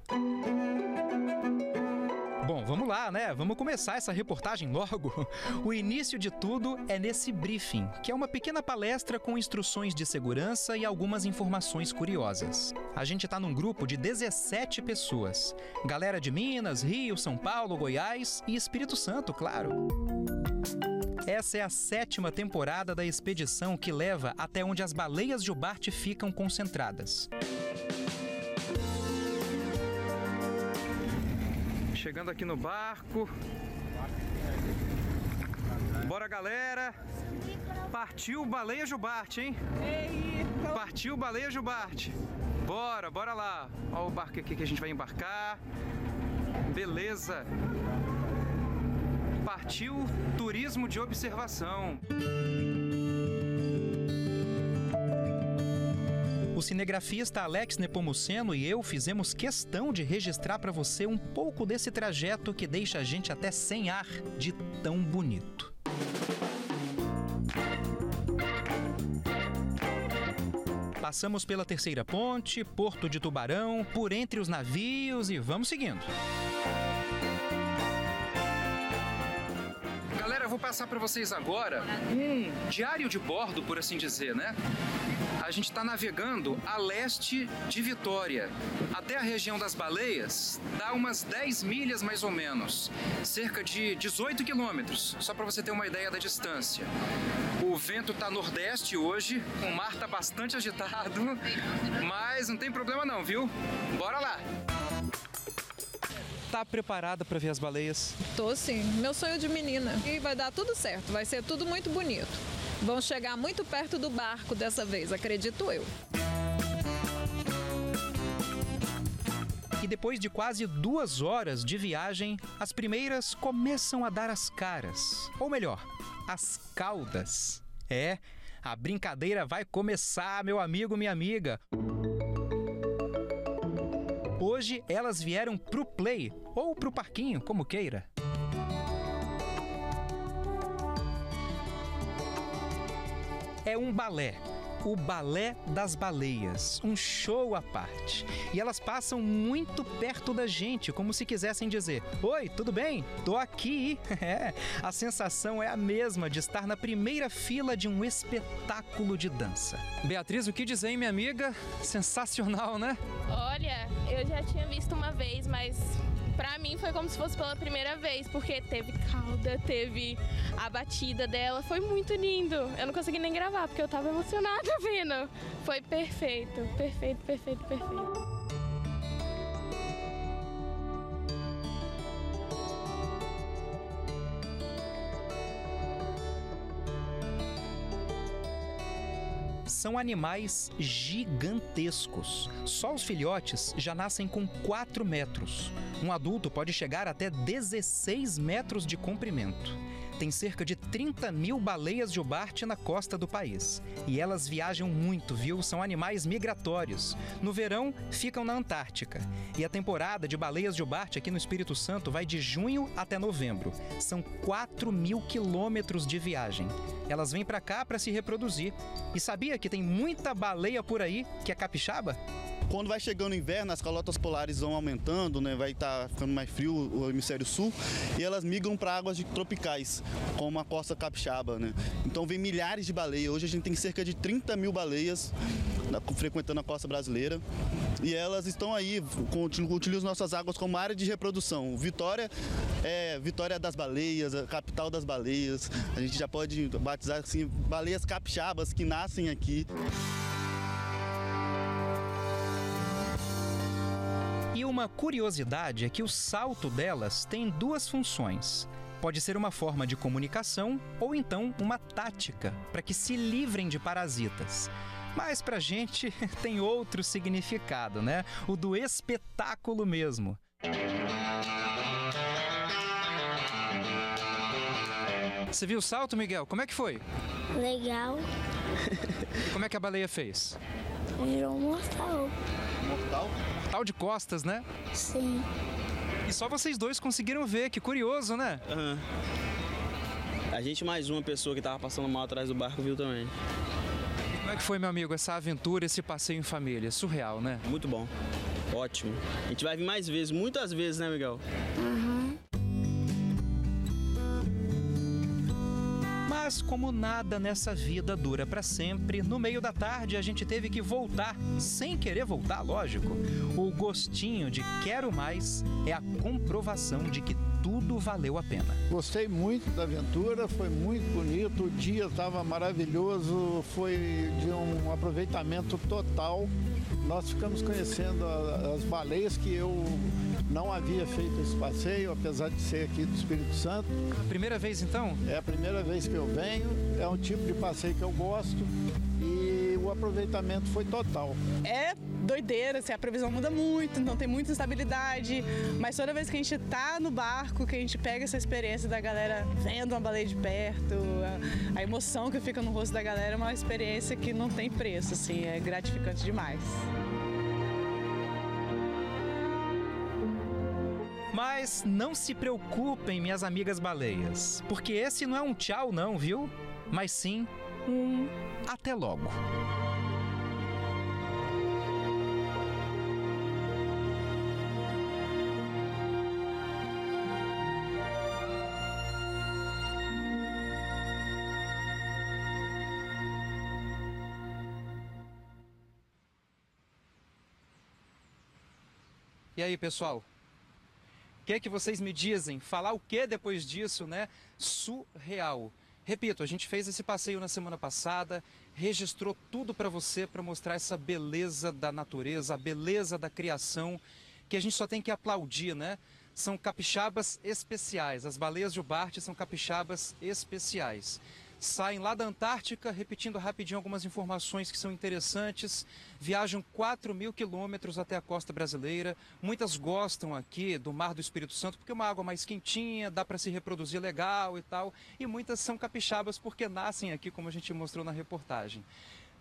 Speaker 4: Bom, vamos lá, né? Vamos começar essa reportagem logo. O início de tudo é nesse briefing, que é uma pequena palestra com instruções de segurança e algumas informações curiosas. A gente tá num grupo de 17 pessoas. Galera de Minas, Rio, São Paulo, Goiás e Espírito Santo, claro. Essa é a 7ª temporada da expedição que leva até onde as baleias jubarte ficam concentradas. Chegando aqui no barco. Bora, galera! Partiu baleia jubarte, hein? Partiu baleia jubarte. Bora lá. Olha o barco aqui que a gente vai embarcar. Beleza. Partiu turismo de observação. O cinegrafista Alex Nepomuceno e eu fizemos questão de registrar para você um pouco desse trajeto que deixa a gente até sem ar de tão bonito. Passamos pela Terceira Ponte, Porto de Tubarão, por entre os navios e vamos seguindo. Galera, eu vou passar para vocês agora um diário de bordo, por assim dizer, né? A gente está navegando a leste de Vitória. Até a região das Baleias dá umas 10 milhas mais ou menos, cerca de 18 quilômetros, só para você ter uma ideia da distância. O vento tá nordeste hoje, o mar tá bastante agitado, mas não tem problema não, viu? Bora lá! Tá preparada para ver as baleias?
Speaker 19: Tô sim, meu sonho de menina. E vai dar tudo certo, vai ser tudo muito bonito. Vão chegar muito perto do barco dessa vez, acredito eu.
Speaker 4: E depois de quase 2 horas de viagem, as primeiras começam a dar as caras. Ou melhor, as caudas. É, a brincadeira vai começar, meu amigo, minha amiga. Hoje elas vieram pro play, ou pro parquinho, como queira. É um balé, o Balé das Baleias, um show à parte. E elas passam muito perto da gente, como se quisessem dizer: "Oi, tudo bem? Tô aqui." É, a sensação é a mesma de estar na primeira fila de um espetáculo de dança. Beatriz, o que dizer, hein, minha amiga? Sensacional, né?
Speaker 20: Olha, eu já tinha visto uma vez, mas pra mim foi como se fosse pela primeira vez, porque teve cauda, teve a batida dela, foi muito lindo. Eu não consegui nem gravar, porque eu tava emocionada vendo. Foi perfeito, perfeito, perfeito, perfeito.
Speaker 4: São animais gigantescos. Só os filhotes já nascem com 4 metros. Um adulto pode chegar até 16 metros de comprimento. Tem cerca de 30 mil baleias jubarte na costa do país. E elas viajam muito, viu? São animais migratórios. No verão, ficam na Antártica. E a temporada de baleias jubarte aqui no Espírito Santo vai de junho até novembro. São 4.000 quilômetros de viagem. Elas vêm pra cá para se reproduzir. E sabia que tem muita baleia por aí que é capixaba?
Speaker 21: Quando vai chegando o inverno, as calotas polares vão aumentando, né? Vai estar ficando mais frio o hemisfério sul e elas migram para águas tropicais, como a costa capixaba, né? Então vem milhares de baleias. Hoje a gente tem cerca de 30 mil baleias frequentando a costa brasileira e elas estão aí, utilizam nossas águas como área de reprodução. Vitória é Vitória das Baleias, a capital das baleias. A gente já pode batizar assim, baleias capixabas que nascem aqui.
Speaker 4: E uma curiosidade é que o salto delas tem 2 funções. Pode ser uma forma de comunicação ou então uma tática para que se livrem de parasitas. Mas pra gente tem outro significado, né? O do espetáculo mesmo. Você viu o salto, Miguel? Como é que foi?
Speaker 10: Legal.
Speaker 4: E como é que a baleia fez?
Speaker 10: Virou mortal.
Speaker 21: Mortal?
Speaker 4: Mortal de costas, né?
Speaker 10: Sim.
Speaker 4: E só vocês dois conseguiram ver, que curioso, né?
Speaker 8: Aham. A gente mais uma pessoa que tava passando mal atrás do barco viu também.
Speaker 4: E como é que foi, meu amigo, essa aventura, esse passeio em família? Surreal, né?
Speaker 8: Muito bom. Ótimo. A gente vai vir mais vezes, muitas vezes, né, Miguel?
Speaker 4: Mas como nada nessa vida dura para sempre, no meio da tarde a gente teve que voltar, sem querer voltar, lógico. O gostinho de quero mais é a comprovação de que tudo valeu a pena.
Speaker 22: Gostei muito da aventura, foi muito bonito, o dia estava maravilhoso, foi de um aproveitamento total. Nós ficamos conhecendo as baleias que eu não havia feito esse passeio, apesar de ser aqui do Espírito Santo.
Speaker 4: A primeira vez então?
Speaker 22: É a primeira vez que eu venho, é um tipo de passeio que eu gosto e o aproveitamento foi total.
Speaker 23: É doideira, assim, a previsão muda muito, não tem muita estabilidade, mas toda vez que a gente tá no barco, que a gente pega essa experiência da galera vendo uma baleia de perto, a emoção que fica no rosto da galera é uma experiência que não tem preço, assim, é gratificante demais.
Speaker 4: Mas não se preocupem, minhas amigas baleias, porque esse não é um tchau não, viu? Mas sim um até logo. E aí, pessoal? O que é que vocês me dizem? Falar o que depois disso, né? Surreal. Repito, a gente fez esse passeio na semana passada, registrou tudo para você, para mostrar essa beleza da natureza, a beleza da criação, que a gente só tem que aplaudir, né? São capixabas especiais, as baleias de jubarte são capixabas especiais. Saem lá da Antártica, repetindo rapidinho algumas informações que são interessantes, viajam 4.000 quilômetros até a costa brasileira. Muitas gostam aqui do Mar do Espírito Santo porque é uma água mais quentinha, dá para se reproduzir legal e tal. E muitas são capixabas porque nascem aqui, como a gente mostrou na reportagem.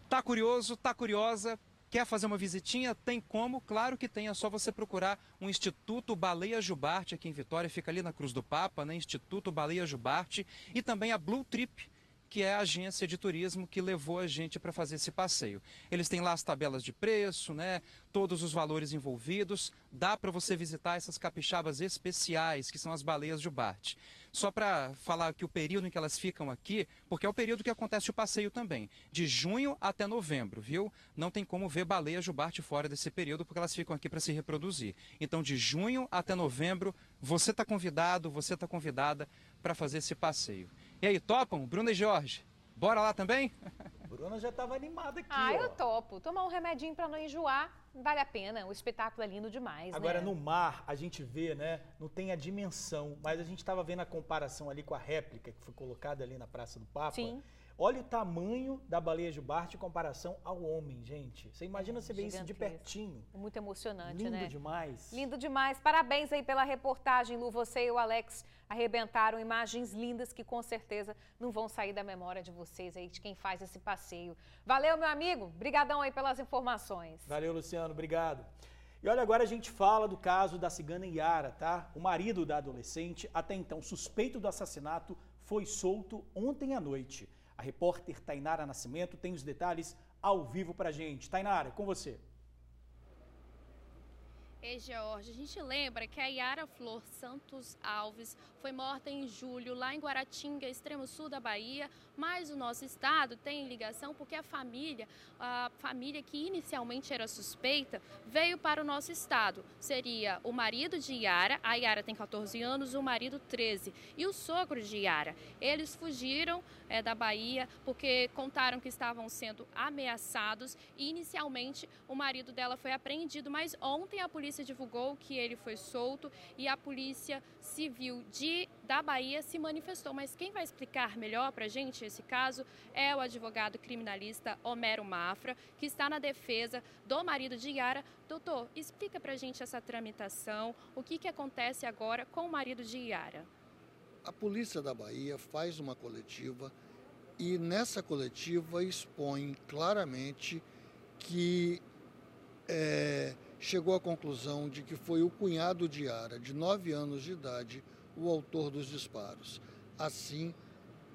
Speaker 4: Tá curioso? Tá curiosa? Quer fazer uma visitinha? Tem como? Claro que tem, é só você procurar o Instituto Baleia Jubarte aqui em Vitória, fica ali na Cruz do Papa, né? Instituto Baleia Jubarte, e também a Blue Trip, que é a agência de turismo que levou a gente para fazer esse passeio. Eles têm lá as tabelas de preço, né? Todos os valores envolvidos. Dá para você visitar essas capixabas especiais, que são as baleias jubarte. Só para falar que o período em que elas ficam aqui, porque é o período que acontece o passeio também, de junho até novembro, viu? Não tem como ver baleia jubarte fora desse período, porque elas ficam aqui para se reproduzir. Então, de junho até novembro, você está convidado, você está convidada para fazer esse passeio. E aí, topam? Bruna e Jorge, bora lá também?
Speaker 2: Bruna já estava animada aqui,
Speaker 1: eu topo. Tomar um remedinho para não enjoar, vale a pena. O espetáculo é lindo demais,
Speaker 2: Agora,
Speaker 1: né?
Speaker 2: no mar, a gente vê, né, não tem a dimensão, mas a gente estava vendo a comparação ali com a réplica que foi colocada ali na Praça do Papa.
Speaker 1: Sim.
Speaker 2: Olha o tamanho da baleia jubarte em comparação ao homem, gente. Você imagina você ver isso de pertinho.
Speaker 1: É muito emocionante,
Speaker 2: Lindo
Speaker 1: né?
Speaker 2: Lindo demais.
Speaker 1: Lindo demais. Parabéns aí pela reportagem, Lu. Você e o Alex arrebentaram imagens lindas que com certeza não vão sair da memória de vocês aí, de quem faz esse passeio. Valeu, meu amigo. Brigadão aí pelas informações.
Speaker 2: Valeu, Luciano. Obrigado. E olha, agora a gente fala do caso da cigana Yara, tá? O marido da adolescente, até então suspeito do assassinato, foi solto ontem à noite. A repórter Tainara Nascimento tem os detalhes ao vivo pra gente. Tainara, com você.
Speaker 5: Ei, George, a gente lembra que a Yara Flor Santos Alves foi morta em julho lá em Guaratinga, extremo sul da Bahia, mas o nosso estado tem ligação porque a família que inicialmente era suspeita, veio para o nosso estado. Seria o marido de Yara, a Yara tem 14 anos, o marido 13, e o sogro de Yara. Eles fugiram da Bahia porque contaram que estavam sendo ameaçados e inicialmente o marido dela foi apreendido, mas ontem a polícia divulgou que ele foi solto e a Polícia Civil da Bahia se manifestou. Mas quem vai explicar melhor para a gente esse caso é o advogado criminalista Homero Mafra, que está na defesa do marido de Yara. Doutor, explica para a gente essa tramitação, o que acontece agora com o marido de Yara.
Speaker 7: A Polícia da Bahia faz uma coletiva e nessa coletiva expõe claramente que chegou à conclusão de que foi o cunhado de Yara, de 9 anos de idade, o autor dos disparos. Assim,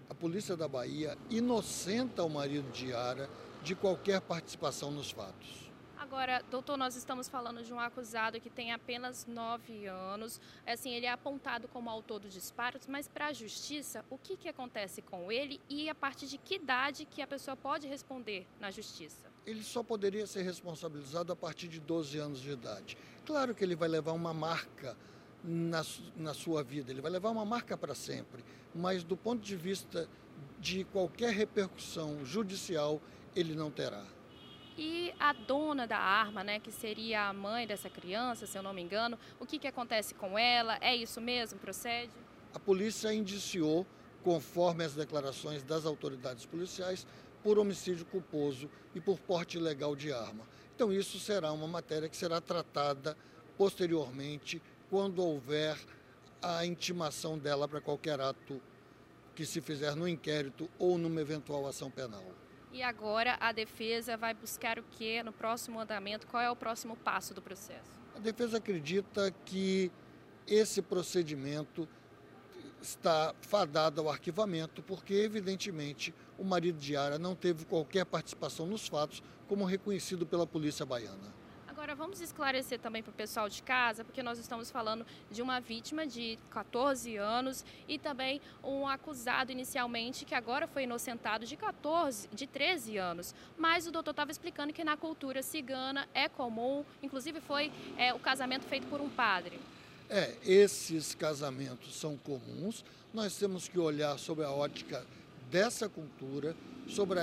Speaker 7: a Polícia da Bahia inocenta o marido de Yara de qualquer participação nos fatos.
Speaker 5: Agora, doutor, nós estamos falando de um acusado que tem apenas 9 anos. Assim, ele é apontado como autor dos disparos, mas para a justiça, o que acontece com ele e a partir de que idade que a pessoa pode responder na justiça?
Speaker 7: Ele só poderia ser responsabilizado a partir de 12 anos de idade. Claro que ele vai levar uma marca na sua vida, ele vai levar uma marca para sempre, mas do ponto de vista de qualquer repercussão judicial, ele não terá.
Speaker 5: E a dona da arma, né, que seria a mãe dessa criança, se eu não me engano, o que acontece com ela? É isso mesmo? Procede?
Speaker 7: A polícia indiciou, conforme as declarações das autoridades policiais, por homicídio culposo e por porte ilegal de arma. Então isso será uma matéria que será tratada posteriormente, quando houver a intimação dela para qualquer ato que se fizer no inquérito ou numa eventual ação penal.
Speaker 5: E agora a defesa vai buscar o que no próximo andamento? Qual é o próximo passo do processo?
Speaker 7: A defesa acredita que esse procedimento está fadado ao arquivamento, porque, evidentemente, o marido de Yara não teve qualquer participação nos fatos, como reconhecido pela polícia baiana.
Speaker 5: Agora, vamos esclarecer também para o pessoal de casa, porque nós estamos falando de uma vítima de 14 anos e também um acusado inicialmente, que agora foi inocentado de 13 anos. Mas o doutor estava explicando que na cultura cigana é comum, inclusive foi o casamento feito por um padre.
Speaker 7: Esses casamentos são comuns, nós temos que olhar sobre a ótica dessa cultura, sobre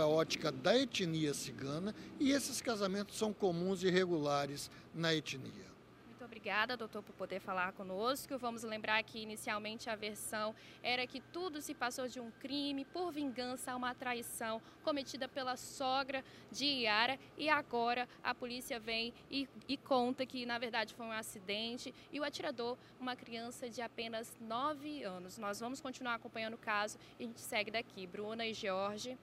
Speaker 7: a ótica da etnia cigana, e esses casamentos são comuns e regulares na etnia.
Speaker 5: Muito obrigada, doutor, por poder falar conosco. Vamos lembrar que inicialmente a versão era que tudo se passou de um crime por vingança a uma traição cometida pela sogra de Yara, e agora a polícia vem e conta que na verdade foi um acidente e o atirador, uma criança de apenas 9 anos. Nós vamos continuar acompanhando o caso e a gente segue daqui. Bruna e George.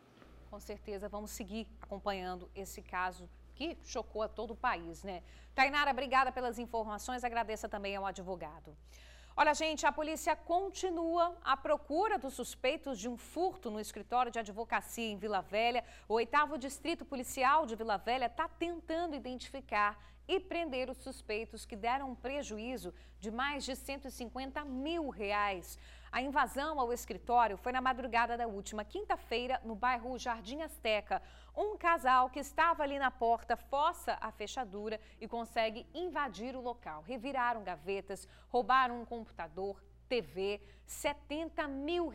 Speaker 1: Com certeza, vamos seguir acompanhando esse caso que chocou a todo o país, né? Tainara, obrigada pelas informações, agradeça também ao advogado. Olha, gente, a polícia continua à procura dos suspeitos de um furto no escritório de advocacia em Vila Velha. O 8º Distrito Policial de Vila Velha está tentando identificar e prender os suspeitos que deram um prejuízo de mais de R$150 mil. A invasão ao escritório foi na madrugada da última quinta-feira, no bairro Jardim Azteca. Um casal que estava ali na porta força a fechadura e consegue invadir o local. Reviraram gavetas, roubaram um computador, TV, R$70 mil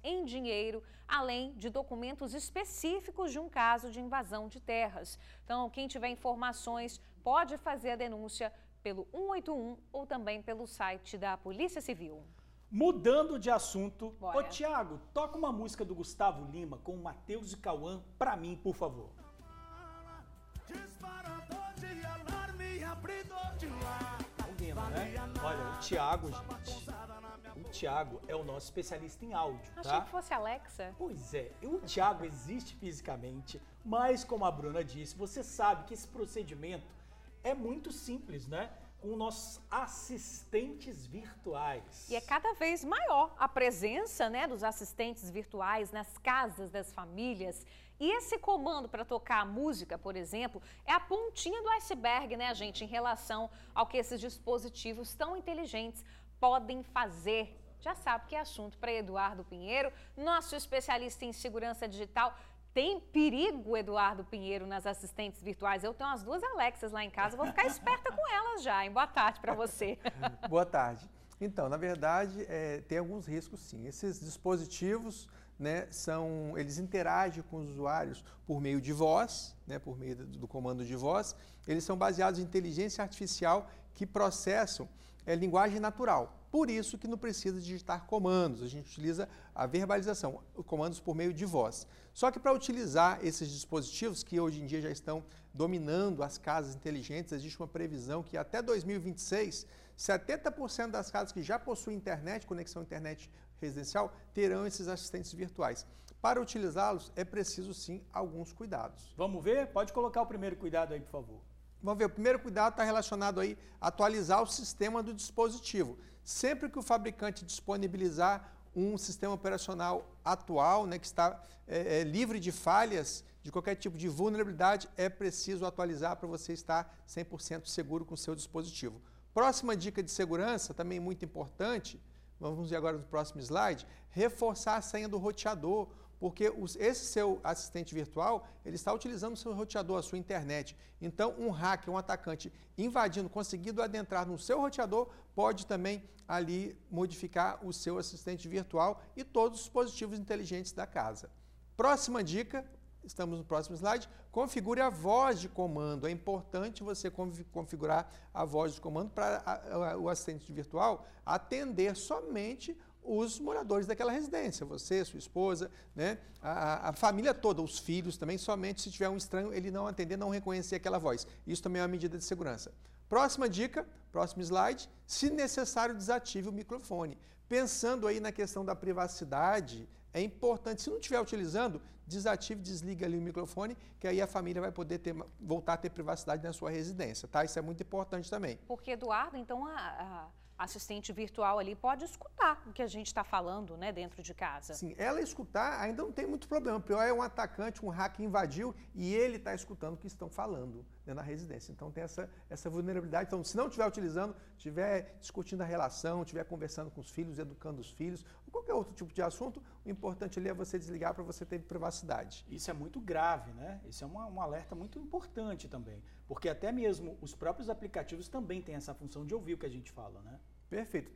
Speaker 1: em dinheiro, além de documentos específicos de um caso de invasão de terras. Então, quem tiver informações pode fazer a denúncia pelo 181 ou também pelo site da Polícia Civil.
Speaker 2: Mudando de assunto, ô Tiago, toca uma música do Gustavo Lima com o Matheus e Cauã pra mim, por favor. Ouvindo, né? Olha, o Tiago, gente, o Tiago é o nosso especialista em áudio, tá?
Speaker 1: Achei que fosse Alexa.
Speaker 2: Pois é, o Tiago existe fisicamente, mas como a Bruna disse, você sabe que esse procedimento é muito simples, né? Com nossos assistentes virtuais.
Speaker 1: E é cada vez maior a presença, né, dos assistentes virtuais nas casas das famílias. E esse comando para tocar a música, por exemplo, é a pontinha do iceberg, né, gente, em relação ao que esses dispositivos tão inteligentes podem fazer. Já sabe que é assunto para Eduardo Pinheiro, nosso especialista em segurança digital. Tem perigo, Eduardo Pinheiro, nas assistentes virtuais? Eu tenho as 2 Alexas lá em casa, vou ficar esperta com elas já, hein? Boa tarde para você.
Speaker 9: Boa tarde. Então, na verdade, tem alguns riscos sim. Esses dispositivos, né, eles interagem com os usuários por meio de voz, né, por meio do comando de voz. Eles são baseados em inteligência artificial que processam é linguagem natural. Por isso que não precisa digitar comandos, a gente utiliza a verbalização, comandos por meio de voz. Só que para utilizar esses dispositivos, que hoje em dia já estão dominando as casas inteligentes, existe uma previsão que até 2026, 70% das casas que já possuem internet, conexão internet residencial, terão esses assistentes virtuais. Para utilizá-los, é preciso sim alguns cuidados.
Speaker 2: Vamos ver? Pode colocar o primeiro cuidado aí, por favor.
Speaker 9: Vamos ver, o primeiro cuidado está relacionado aí a atualizar o sistema do dispositivo. Sempre que o fabricante disponibilizar um sistema operacional atual, né, que está livre de falhas, de qualquer tipo de vulnerabilidade, é preciso atualizar para você estar 100% seguro com o seu dispositivo. Próxima dica de segurança, também muito importante, vamos ver agora no próximo slide, reforçar a senha do roteador, porque esse seu assistente virtual, ele está utilizando o seu roteador, a sua internet. Então, um hacker, um atacante invadindo, conseguindo adentrar no seu roteador, pode também ali modificar o seu assistente virtual e todos os dispositivos inteligentes da casa. Próxima dica, estamos no próximo slide, configure a voz de comando. É importante você configurar a voz de comando para o assistente virtual atender somente os moradores daquela residência, você, sua esposa, né? A família toda, os filhos também, somente se tiver um estranho, ele não atender, não reconhecer aquela voz. Isso também é uma medida de segurança. Próxima dica, próximo slide, se necessário, desative o microfone. Pensando aí na questão da privacidade, é importante, se não estiver utilizando, desative, desliga ali o microfone, que aí a família vai poder voltar a ter privacidade na sua residência, tá? Isso é muito importante também.
Speaker 1: Porque, Eduardo, então a assistente virtual ali pode escutar o que a gente está falando, né, dentro de casa.
Speaker 9: Sim, ela escutar ainda não tem muito problema. O pior é um atacante, um hacker invadiu e ele está escutando o que estão falando, né, na residência. Então tem essa vulnerabilidade. Então, se não estiver utilizando, estiver discutindo a relação, estiver conversando com os filhos, educando os filhos, ou qualquer outro tipo de assunto, o importante ali é você desligar para você ter privacidade.
Speaker 2: Isso é muito grave, né? Isso é um alerta muito importante também. Porque até mesmo os próprios aplicativos também têm essa função de ouvir o que a gente fala, né?
Speaker 9: Perfeito.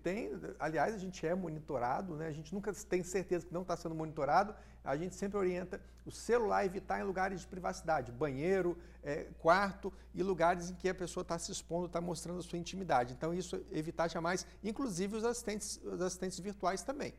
Speaker 9: Aliás, a gente é monitorado, né? A gente nunca tem certeza que não está sendo monitorado. A gente sempre orienta o celular a evitar em lugares de privacidade, banheiro, quarto e lugares em que a pessoa está se expondo, está mostrando a sua intimidade. Então, isso evitar jamais, inclusive os assistentes virtuais também.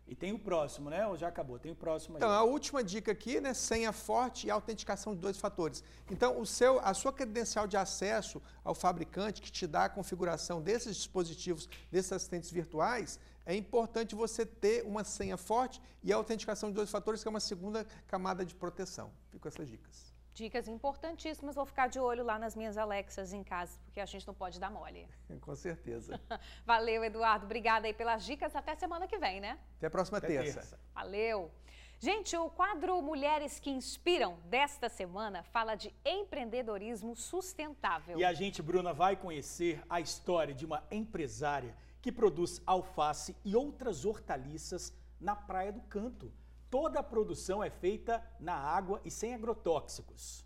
Speaker 2: E tem o próximo, né? Ou já acabou? Tem o próximo aí.
Speaker 9: Então, a última dica aqui, né? Senha forte e autenticação de 2 fatores. Então, a sua credencial de acesso ao fabricante que te dá a configuração desses dispositivos, desses assistentes virtuais, é importante você ter uma senha forte e a autenticação de 2 fatores, que é uma segunda camada de proteção. Fico com essas dicas.
Speaker 1: Dicas importantíssimas, vou ficar de olho lá nas minhas Alexas em casa, porque a gente não pode dar mole.
Speaker 9: Com certeza.
Speaker 1: Valeu, Eduardo. Obrigada aí pelas dicas. Até semana que vem, né?
Speaker 9: Até a próxima terça.
Speaker 1: Valeu. Gente, o quadro Mulheres que Inspiram desta semana fala de empreendedorismo sustentável.
Speaker 2: E a gente, Bruna, vai conhecer a história de uma empresária que produz alface e outras hortaliças na Praia do Canto. Toda a produção é feita na água e sem agrotóxicos.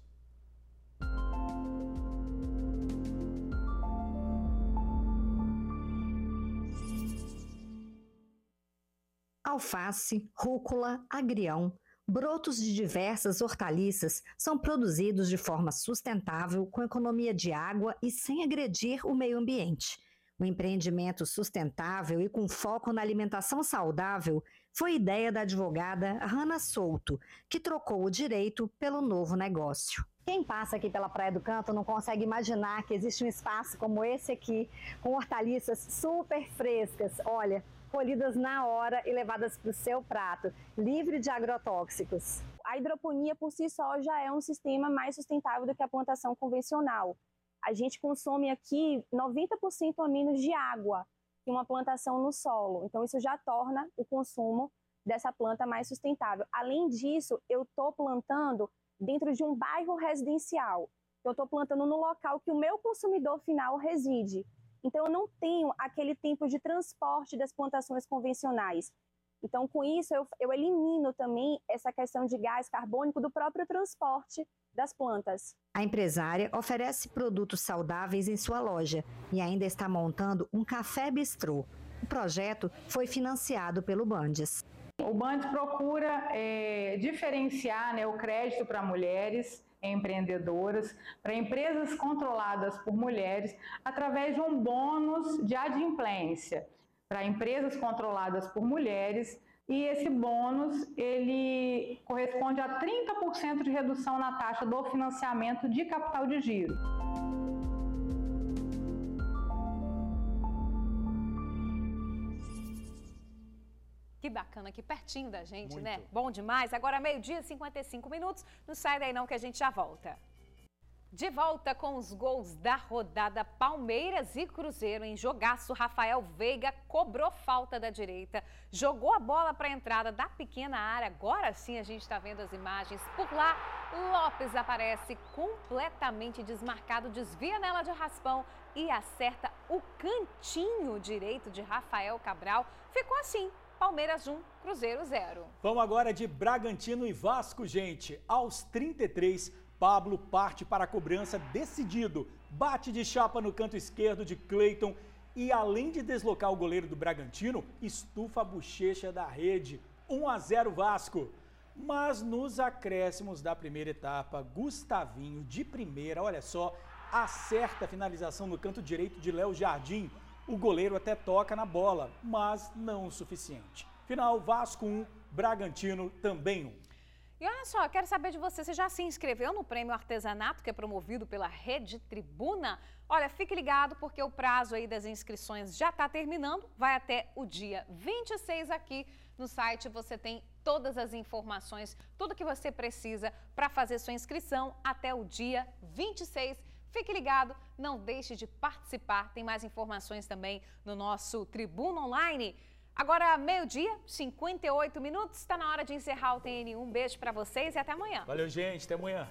Speaker 11: Alface, rúcula, agrião, brotos de diversas hortaliças são produzidos de forma sustentável, com economia de água e sem agredir o meio ambiente. O empreendimento sustentável e com foco na alimentação saudável foi ideia da advogada Hannah Souto, que trocou o direito pelo novo negócio. Quem passa aqui pela Praia do Canto não consegue imaginar que existe um espaço como esse aqui, com hortaliças super frescas, olha, colhidas na hora e levadas para o seu prato, livre de agrotóxicos.
Speaker 12: A hidroponia por si só já é um sistema mais sustentável do que a plantação convencional. A gente consome aqui 90% a menos de água que uma plantação no solo. Então, isso já torna o consumo dessa planta mais sustentável. Além disso, eu estou plantando dentro de um bairro residencial. Eu estou plantando no local que o meu consumidor final reside. Então, eu não tenho aquele tempo de transporte das plantações convencionais. Então, com isso, eu elimino também essa questão de gás carbônico do próprio transporte das plantas.
Speaker 11: A empresária oferece produtos saudáveis em sua loja e ainda está montando um café bistrô. O projeto foi financiado pelo Bandes.
Speaker 15: O Bandes procura diferenciar, o crédito para mulheres
Speaker 13: empreendedoras, para empresas controladas por mulheres, através de um bônus de adimplência para empresas controladas por mulheres, e esse bônus ele corresponde a 30% de redução na taxa do financiamento de capital de giro.
Speaker 1: Que bacana, aqui pertinho da gente, muito, né? Bom demais. Agora, 12h55. Não sai daí não que a gente já volta. De volta com os gols da rodada Palmeiras e Cruzeiro. Em jogaço, Rafael Veiga cobrou falta da direita, jogou a bola para a entrada da pequena área. Agora sim a gente está vendo as imagens. Por lá, Lopes aparece completamente desmarcado, desvia nela de raspão e acerta o cantinho direito de Rafael Cabral. Ficou assim. Palmeiras 1, Cruzeiro 0.
Speaker 2: Vamos agora de Bragantino e Vasco, gente. Aos 33, Pablo parte para a cobrança decidido. Bate de chapa no canto esquerdo de Cleiton e, além de deslocar o goleiro do Bragantino, estufa a bochecha da rede. 1-0 Vasco. Mas nos acréscimos da primeira etapa, Gustavinho, de primeira, olha só, acerta a finalização no canto direito de Léo Jardim. O goleiro até toca na bola, mas não o suficiente. Final, Vasco 1, Bragantino também 1.
Speaker 1: E olha só, quero saber de você, você já se inscreveu no Prêmio Artesanato, que é promovido pela Rede Tribuna? Olha, fique ligado porque o prazo aí das inscrições já está terminando, vai até o dia 26 aqui no site. Você tem todas as informações, tudo que você precisa para fazer sua inscrição até o dia 26. Fique ligado, não deixe de participar, tem mais informações também no nosso Tribuna Online. Agora, 12h58, está na hora de encerrar o TN1. Um beijo para vocês e até amanhã.
Speaker 2: Valeu, gente, até amanhã.